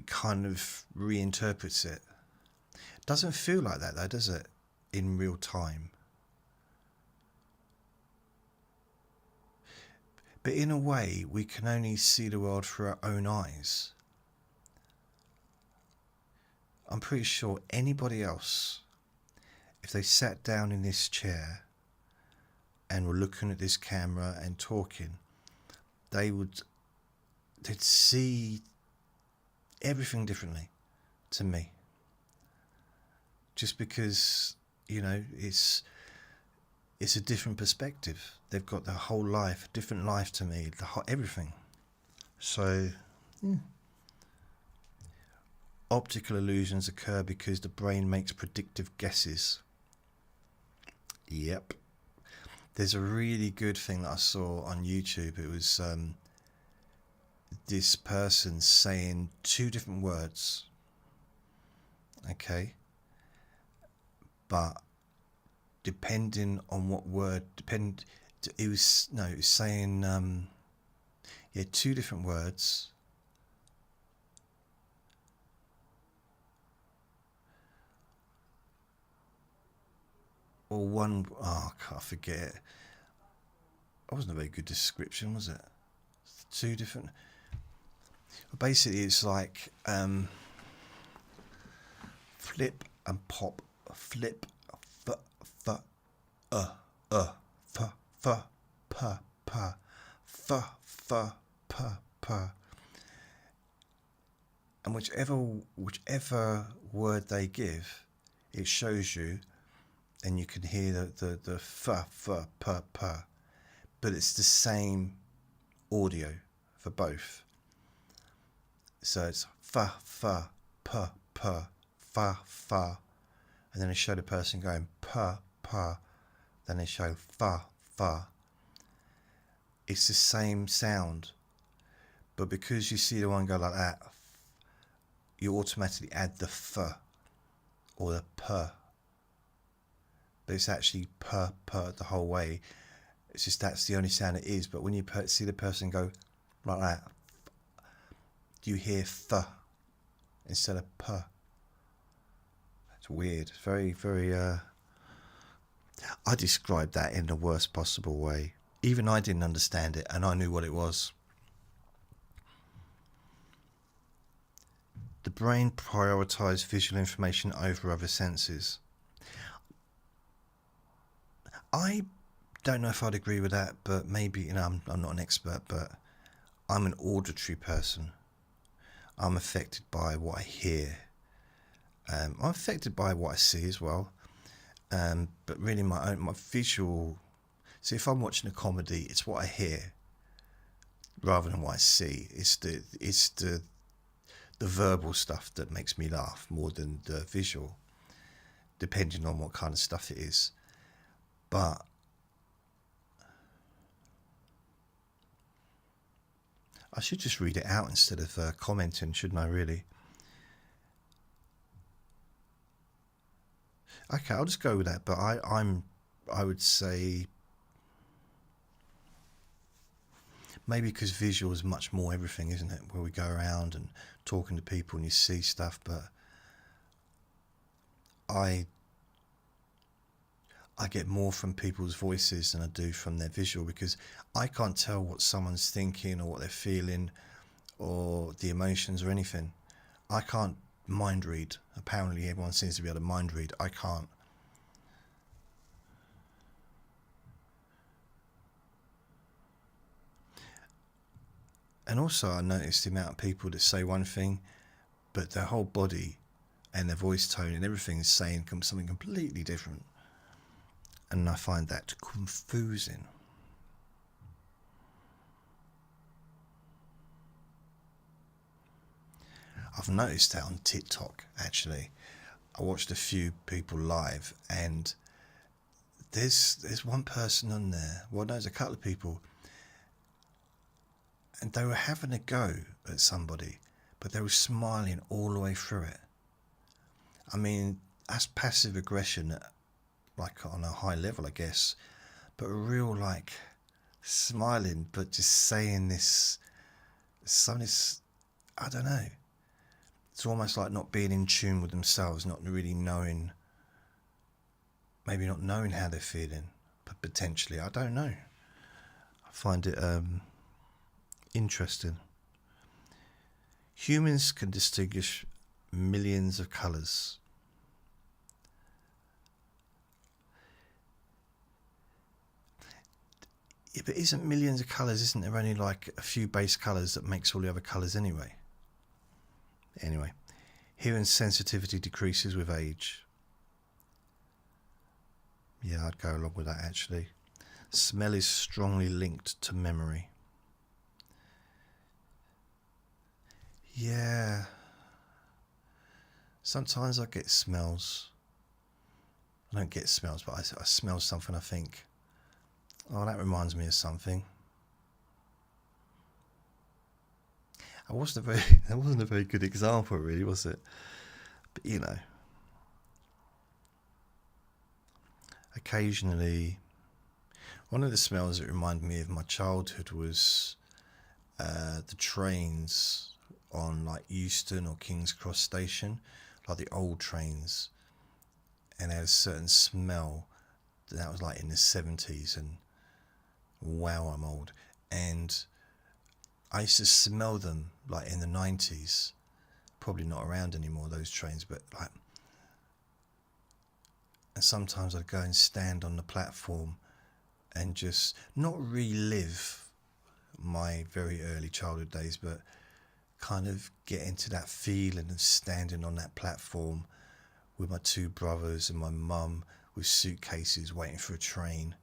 kind of reinterprets it. Doesn't feel like that though, does it? In real time. But in a way, we can only see the world through our own eyes. I'm pretty sure anybody else, if they sat down in this chair and were looking at this camera and talking, they'd see everything differently to me. Just because, you know, it's a different perspective. They've got their whole life, different life to me, everything. So, yeah. Optical illusions occur because the brain makes predictive guesses. Yep. There's a really good thing that I saw on YouTube. It was this person saying 2 different words. Okay. But depending on what word, it was saying 2 different words. Or one, I can't forget it. That wasn't a very good description, was it? 2 different. Basically, it's like flip and pop, flip, f, f, f, f, p, p, f, p, p. And whichever word they give, it shows you, and you can hear the f, p, p. But it's the same audio for both. So it's fa, p, p, fa, fa. And then they show the person going pa, pa. Then they show fa, fa. It's the same sound. But because you see the one go like that, you automatically add the f or the p. But it's actually p, p the whole way. It's just that's the only sound it is. But when you see the person go like that, you hear f instead of p. It's weird. It's very, very... I described that in the worst possible way. Even I didn't understand it, and I knew what it was. The brain prioritised visual information over other senses. I don't know if I'd agree with that, but maybe, I'm not an expert, but I'm an auditory person. I'm affected by what I hear. I'm affected by what I see as well. But really my visual... See, if I'm watching a comedy, it's what I hear rather than what I see. It's the verbal stuff that makes me laugh more than the visual, depending on what kind of stuff it is. But I should just read it out instead of commenting, shouldn't I, really? Okay, I'll just go with that, but I would say maybe because visual is much more everything, isn't it? Where we go around and talking to people and you see stuff, but I get more from people's voices than I do from their visual, because I can't tell what someone's thinking or what they're feeling or the emotions or anything. I can't mind read. Apparently everyone seems to be able to mind read. I can't. And also I noticed the amount of people that say one thing, but their whole body and their voice tone and everything is saying something completely different. And I find that confusing. I've noticed that on TikTok, actually. I watched a few people live, and there's one person on there, well, there's a couple of people, and they were having a go at somebody, but they were smiling all the way through it. I mean, that's passive aggression, like on a high level, I guess, but a real, like, smiling, but just saying this, I don't know. It's almost like not being in tune with themselves, not really knowing, maybe not knowing how they're feeling, but potentially, I don't know. I find it interesting. Humans can distinguish millions of colours. Yeah, but isn't millions of colours, isn't there only like a few base colours that makes all the other colours anyway? Anyway, hearing sensitivity decreases with age. Yeah, I'd go along with that, actually. Smell is strongly linked to memory. Yeah. Sometimes I get smells. I don't get smells, but I smell something, I think, oh, that reminds me of something. That wasn't a very good example, really, was it? But, you know, occasionally, one of the smells that reminded me of my childhood was the trains on like Euston or King's Cross Station, like the old trains, and they had a certain smell that was like in the 70s, and wow, I'm old. And I used to smell them like in the 90s. Probably not around anymore, those trains, but like, and sometimes I'd go and stand on the platform and just not relive my very early childhood days, but kind of get into that feeling of standing on that platform with my two brothers and my mum with suitcases waiting for a train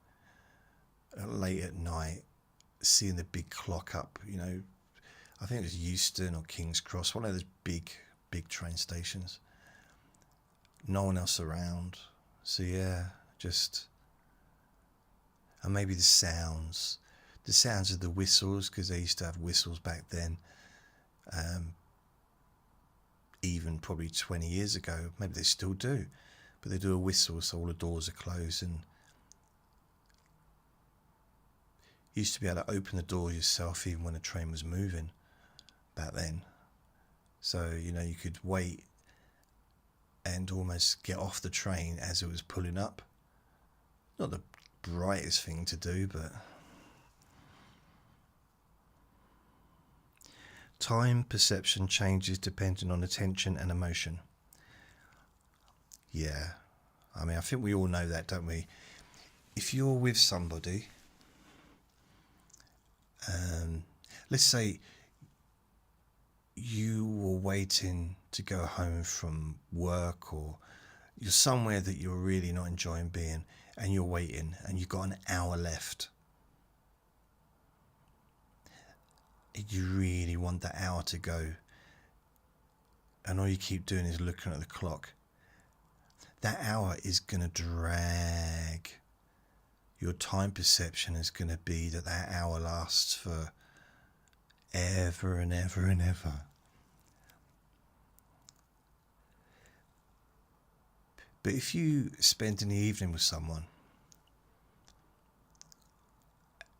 late at night, seeing the big clock up, you know, I think it was Euston or King's Cross, one of those big train stations. No one else around. So yeah, just, and maybe the sounds of the whistles, because they used to have whistles back then. Even probably 20 years ago, maybe they still do, but they do a whistle so all the doors are closed, and you used to be able to open the door yourself even when a train was moving back then. So, you know, you could wait and almost get off the train as it was pulling up. Not the brightest thing to do, but time perception changes depending on attention and emotion. Yeah, I mean, I think we all know that, don't we? If you're with somebody, let's say you were waiting to go home from work, or you're somewhere that you're really not enjoying being, and you're waiting, and you've got an hour left. You really want that hour to go, and all you keep doing is looking at the clock. That hour is going to drag. Your time perception is going to be that hour lasts for ever and ever and ever. But if you spend an evening with someone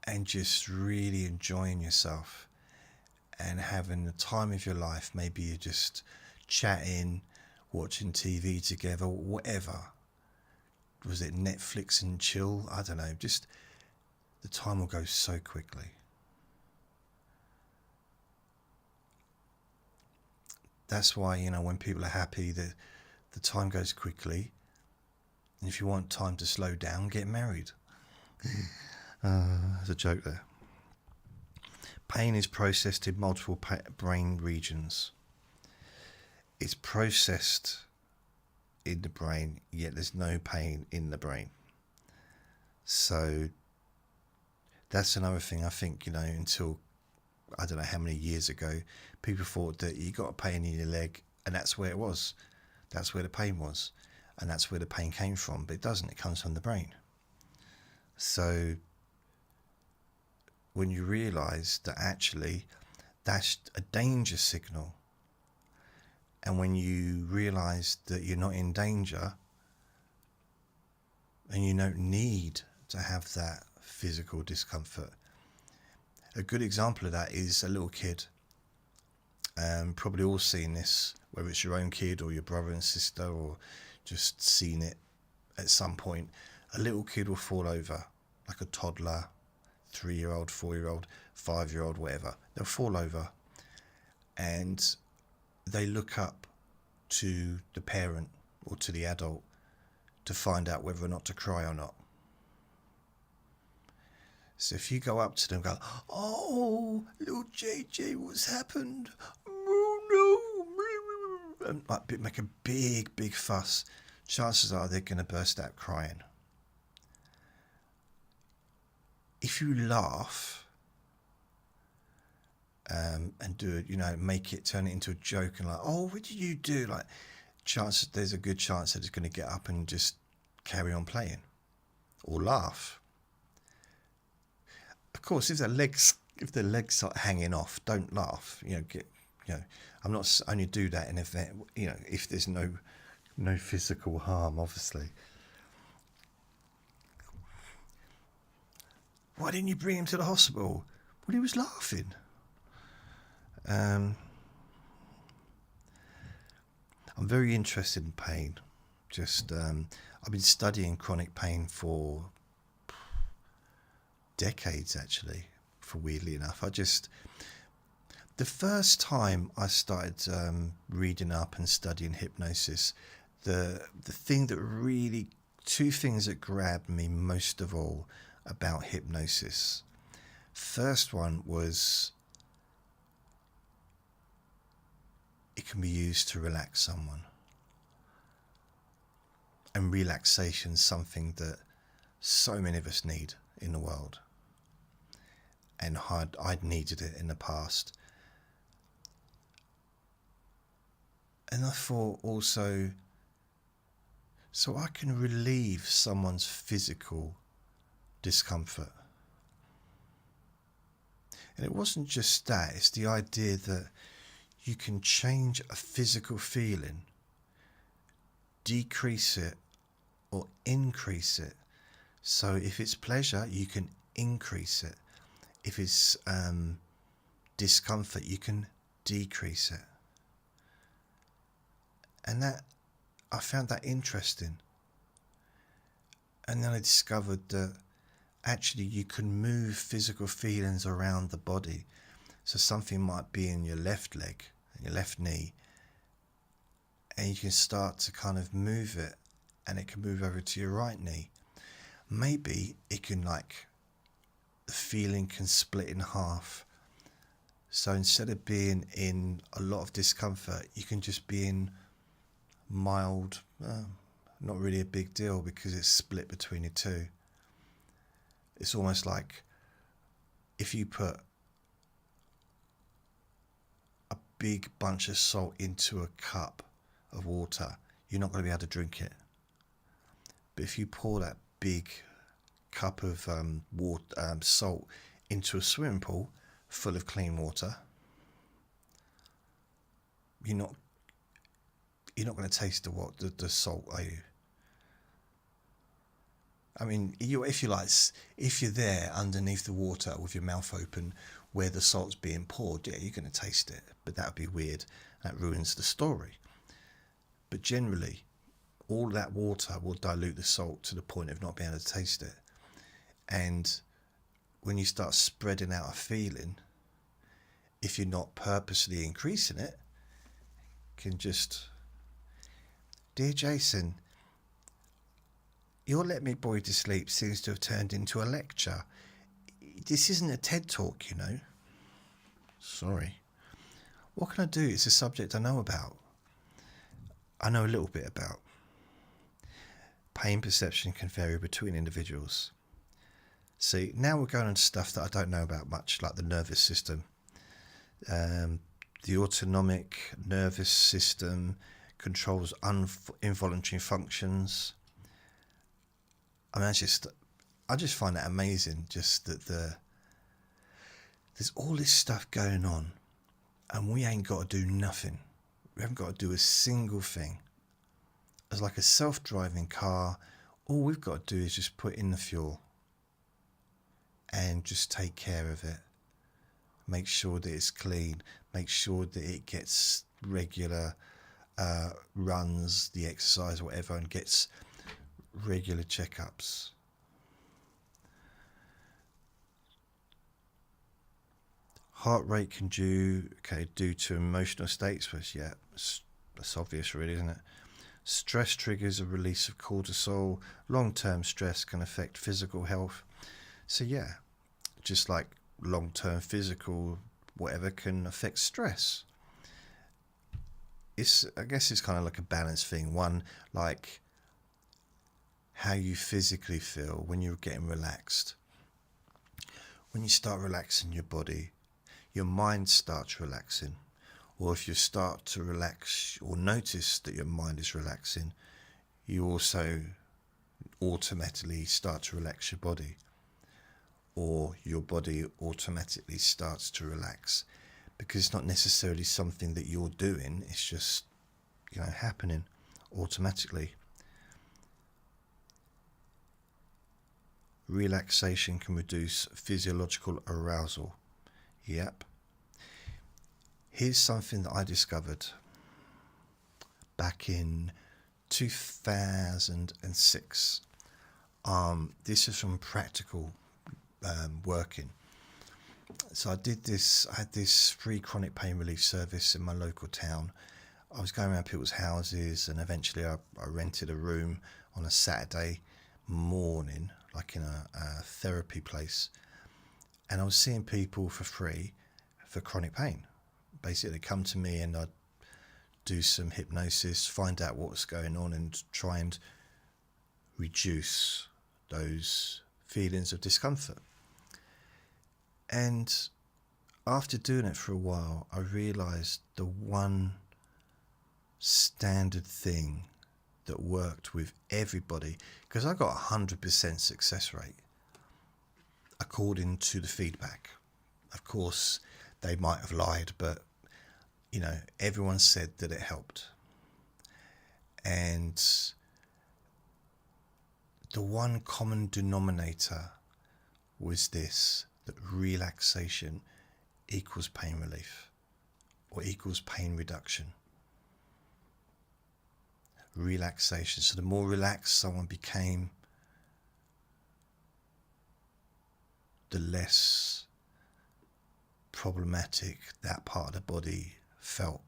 and just really enjoying yourself and having the time of your life, maybe you're just chatting, watching TV together, whatever. Was it Netflix and chill? I don't know. Just the time will go so quickly. That's why, you know, when people are happy, the time goes quickly. And if you want time to slow down, get married. There's a joke there. Pain is processed in multiple brain regions. It's processed in the brain, yet there's no pain in the brain. So that's another thing. I think, you know, until I don't know how many years ago, people thought that you got a pain in your leg and that's where it was. That's where the pain was. And that's where the pain came from. But it doesn't. It comes from the brain. So when you realise that actually that's a danger signal, and when you realise that you're not in danger and you don't need to have that physical discomfort. A good example of that is a little kid. Probably all seen this, whether it's your own kid or your brother and sister, or just seen it at some point. A little kid will fall over, like a toddler, 3-year-old, 4-year-old, 5-year-old, whatever. They'll fall over and they look up to the parent or to the adult to find out whether or not to cry or not. So if you go up to them and go, "Oh, little JJ, what's happened? Oh no," and like make a big fuss, chances are they're going to burst out crying. If you laugh and do it, you know, turn it into a joke and like, "Oh, what did you do?" Like, there's a good chance that it's going to get up and just carry on playing or laugh. Of course, if their legs start hanging off, don't laugh. I'm not only do that in event, if there's no physical harm, obviously. Why didn't you bring him to the hospital? Well, he was laughing. I'm very interested in pain. I've been studying chronic pain for decades, actually, weirdly enough. The first time I started reading up and studying hypnosis, the thing that really, two things that grabbed me most of all about hypnosis. First one was it can be used to relax someone. And relaxation is something that so many of us need in the world. And I'd needed it in the past. And I thought also, so I can relieve someone's physical discomfort. And it wasn't just that, it's the idea that you can change a physical feeling, decrease it or increase it. So if it's pleasure, you can increase it. If it's discomfort, you can decrease it. And that, I found that interesting. And then I discovered that actually you can move physical feelings around the body. So something might be in your left leg, your left knee, and you can start to kind of move it, and it can move over to your right knee. Maybe it can, like, the feeling can split in half. So instead of being in a lot of discomfort, you can just be in mild, not really a big deal because it's split between the two. It's almost like if you put a big bunch of salt into a cup of water, you're not going to be able to drink it. But if you pour that big cup of salt into a swimming pool full of clean water, you're not going to taste the salt, are you? I mean, if you're there underneath the water with your mouth open where the salt's being poured, yeah, you're going to taste it. But that would be weird. That ruins the story. But generally, all that water will dilute the salt to the point of not being able to taste it. And when you start spreading out a feeling, if you're not purposely increasing it, can just... Dear Jason, your Let Me Bore You to Sleep seems to have turned into a lecture. This isn't a TED Talk, you know. Sorry. What can I do? It's a subject I know about. I know a little bit about. Pain perception can vary between individuals. See, now we're going on to stuff that I don't know about much, like the nervous system. The autonomic nervous system controls involuntary functions. I mean, I just find that amazing, just that there's all this stuff going on and we ain't got to do nothing. We haven't got to do a single thing. It's like a self-driving car. All we've got to do is just put in the fuel and just take care of it. Make sure that it's clean. Make sure that it gets regular runs, the exercise, whatever, and gets regular checkups. Heart rate can due to emotional states, which, yeah, that's obvious really, isn't it? Stress triggers a release of cortisol. Long-term stress can affect physical health. So yeah, just like long-term physical whatever can affect stress. I guess it's kind of like a balance thing. One, like how you physically feel when you're getting relaxed. When you start relaxing your body, your mind starts relaxing. Or if you start to relax or notice that your mind is relaxing, you also automatically start to relax your body. Or your body automatically starts to relax. Because it's not necessarily something that you're doing, it's just, happening automatically. Relaxation can reduce physiological arousal. Yep. Here's something that I discovered back in 2006. This is from practical working. So I had this free chronic pain relief service in my local town. I was going around people's houses, and eventually I rented a room on a Saturday morning, like in a therapy place, and I was seeing people for free for chronic pain. Basically, they come to me and I'd do some hypnosis, find out what's going on, and try and reduce those feelings of discomfort. And after doing it for a while, I realised the one standard thing that worked with everybody, because I got 100% success rate according to the feedback. Of course, they might have lied, but you know, everyone said that it helped. And the one common denominator was this, that relaxation equals pain relief or equals pain reduction. Relaxation. So the more relaxed someone became, the less problematic that part of the body felt.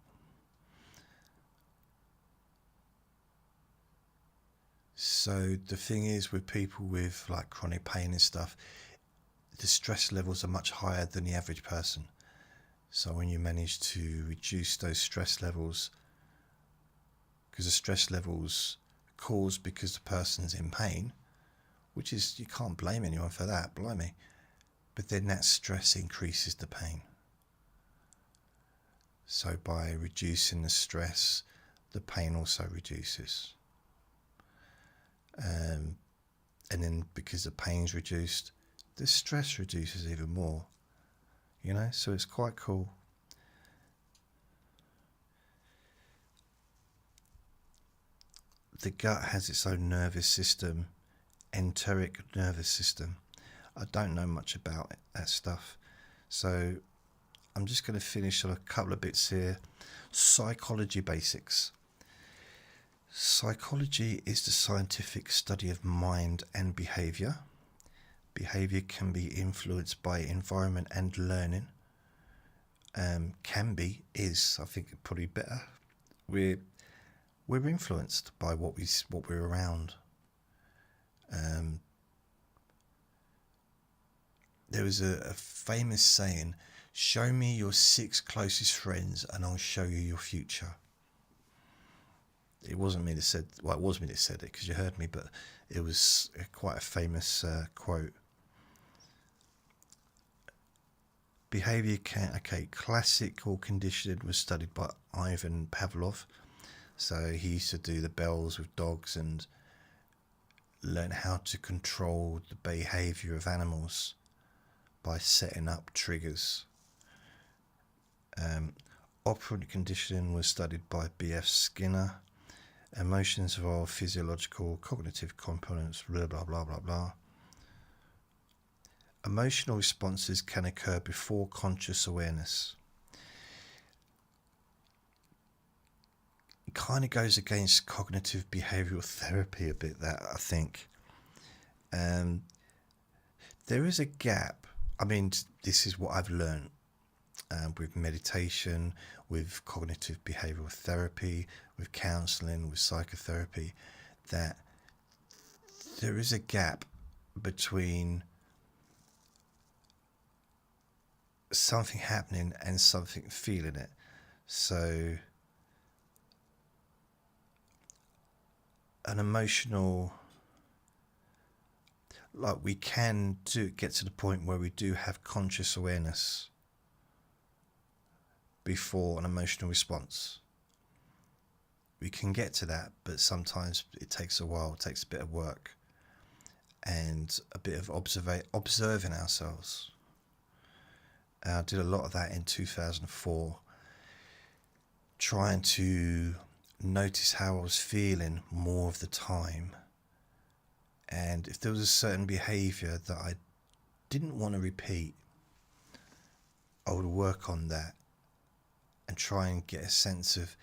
So the thing is, with people with like chronic pain and stuff, the stress levels are much higher than the average person. So when you manage to reduce those stress levels, because the stress levels caused because the person's in pain, which is, you can't blame anyone for that, blimey, but then that stress increases the pain. So by reducing the stress, the pain also reduces. And then because the pain's reduced, the stress reduces even more. You know, so it's quite cool. The gut has its own nervous system, enteric nervous system. I don't know much about that stuff, so I'm just going to finish on a couple of bits here. Psychology basics. Psychology is the scientific study of mind and behaviour. Behaviour can be influenced by environment and learning. Is, I think, probably better. We're influenced by what we're around. There was a famous saying, "Show me your 6 closest friends and I'll show you your future." It wasn't me that said, well, it was me that said it because you heard me, but it was quite a famous quote. Behaviour classical conditioning was studied by Ivan Pavlov. So he used to do the bells with dogs and learn how to control the behaviour of animals by setting up triggers. Operant conditioning was studied by B.F. Skinner. Emotions involve physiological, cognitive components, blah, blah, blah, blah, blah. Emotional responses can occur before conscious awareness. It kind of goes against cognitive behavioural therapy a bit, that I think. There is a gap. I mean, this is what I've learned with meditation, with cognitive behavioural therapy, with counselling, with psychotherapy, that there is a gap between something happening and something feeling it. So an emotional, like, we can get to the point where we do have conscious awareness before an emotional response. We can get to that, but sometimes it takes a while, it takes a bit of work and a bit of observing ourselves. I did a lot of that in 2004, trying to notice how I was feeling more of the time, and if there was a certain behaviour that I didn't want to repeat, I would work on that and try and get a sense of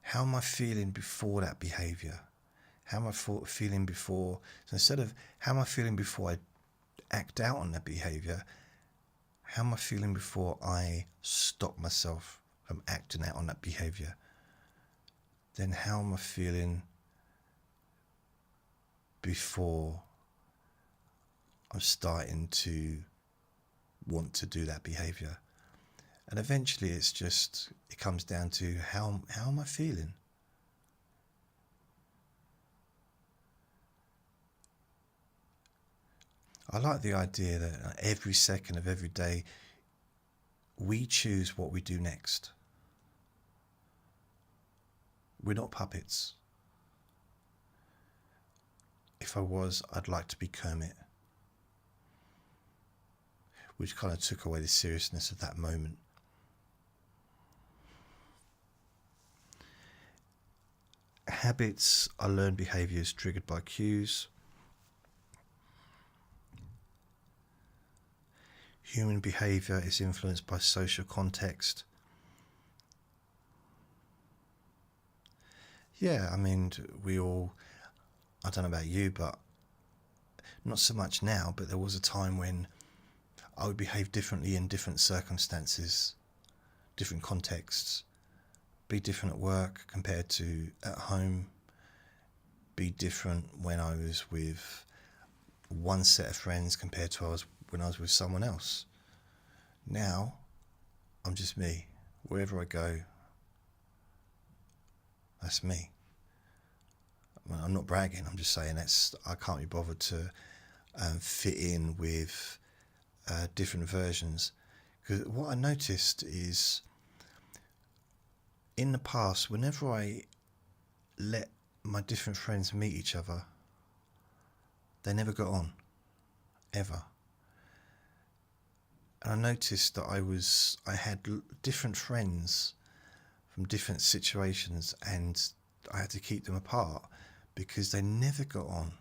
how am I feeling before that behaviour, how am I feeling before, so instead of how am I feeling before I act out on that behaviour, how am I feeling before I stop myself from acting out on that behaviour? Then how am I feeling before I'm starting to want to do that behaviour? And eventually it comes down to how am I feeling? I like the idea that every second of every day we choose what we do next. We're not puppets. If I was, I'd like to be Kermit, which kind of took away the seriousness of that moment. Habits are learned behaviours triggered by cues. Human behaviour is influenced by social context. Yeah, I mean, we all, I don't know about you, but not so much now, but there was a time when I would behave differently in different circumstances, different contexts, be different at work compared to at home, be different when I was with one set of friends compared to when I was with someone else. Now, I'm just me. Wherever I go, that's me. Well, I'm not bragging, I'm just saying I can't be bothered to fit in with different versions. Because what I noticed is, in the past, whenever I let my different friends meet each other, they never got on, ever. And I noticed that I had different friends from different situations, and I had to keep them apart because they never got on.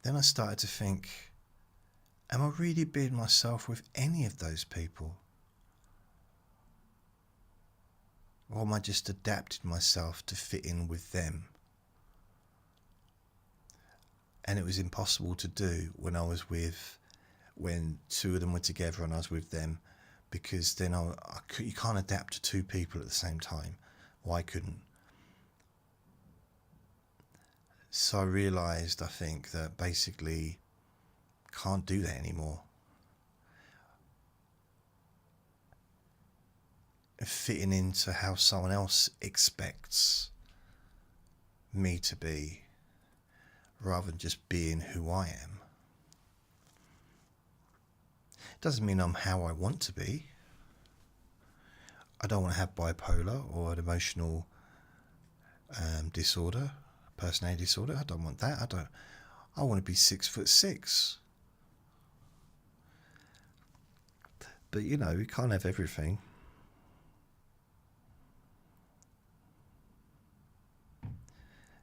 Then I started to think, am I really being myself with any of those people? Or am I just adapting myself to fit in with them? And it was impossible to do when two of them were together and I was with them, because then you can't adapt to two people at the same time. Well, I couldn't. So I realised, I think, that basically can't do that anymore. Fitting into how someone else expects me to be, rather than just being who I am. Doesn't mean I'm how I want to be. I don't want to have bipolar or an emotional disorder, personality disorder. I don't want that. I want to be 6'6". But you know, we can't have everything.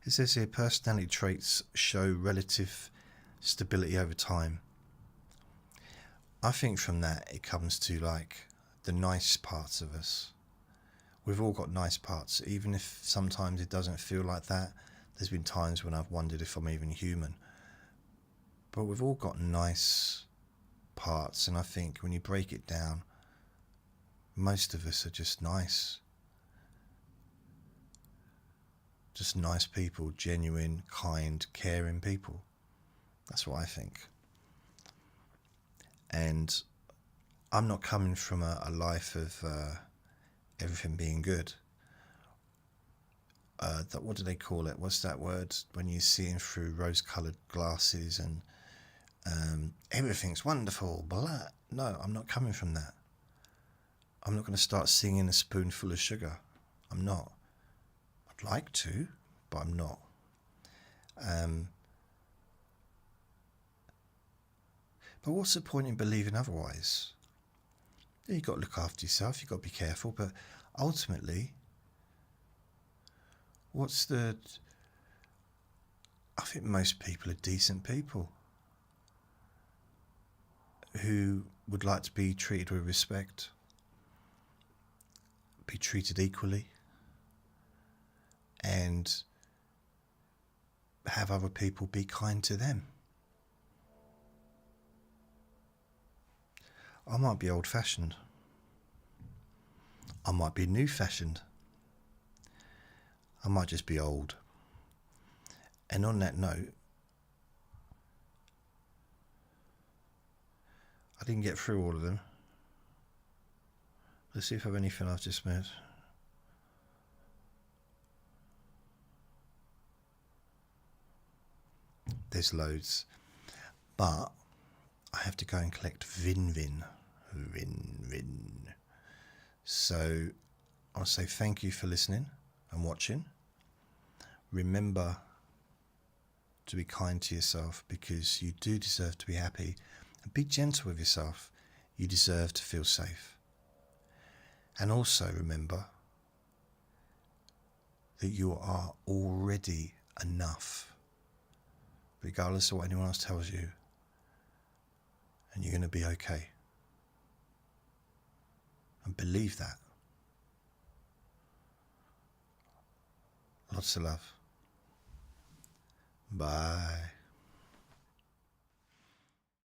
It says here, personality traits show relative stability over time. I think from that it comes to like the nice parts of us. We've all got nice parts, even if sometimes it doesn't feel like that. There's been times when I've wondered if I'm even human. But we've all got nice parts, and I think when you break it down, most of us are just nice. Just nice people, genuine, kind, caring people. That's what I think. And I'm not coming from a life of everything being good. What do they call it? What's that word? When you're seeing through rose-coloured glasses and everything's wonderful, blah. No, I'm not coming from that. I'm not going to start singing a spoonful of sugar. I'm not. I'd like to, but I'm not. But what's the point in believing otherwise? You've got to look after yourself, you've got to be careful, but ultimately, I think most people are decent people who would like to be treated with respect, be treated equally, and have other people be kind to them. I might be old-fashioned. I might be new-fashioned. I might just be old. And on that note, I didn't get through all of them. Let's see if I have anything I've just missed. There's loads. But I have to go and collect Vin. So I'll say thank you for listening and watching. Remember to be kind to yourself, because you do deserve to be happy. And be gentle with yourself. You deserve to feel safe. And also remember that you are already enough, regardless of what anyone else tells you. And you're going to be okay. And believe that. Lots of love. Bye.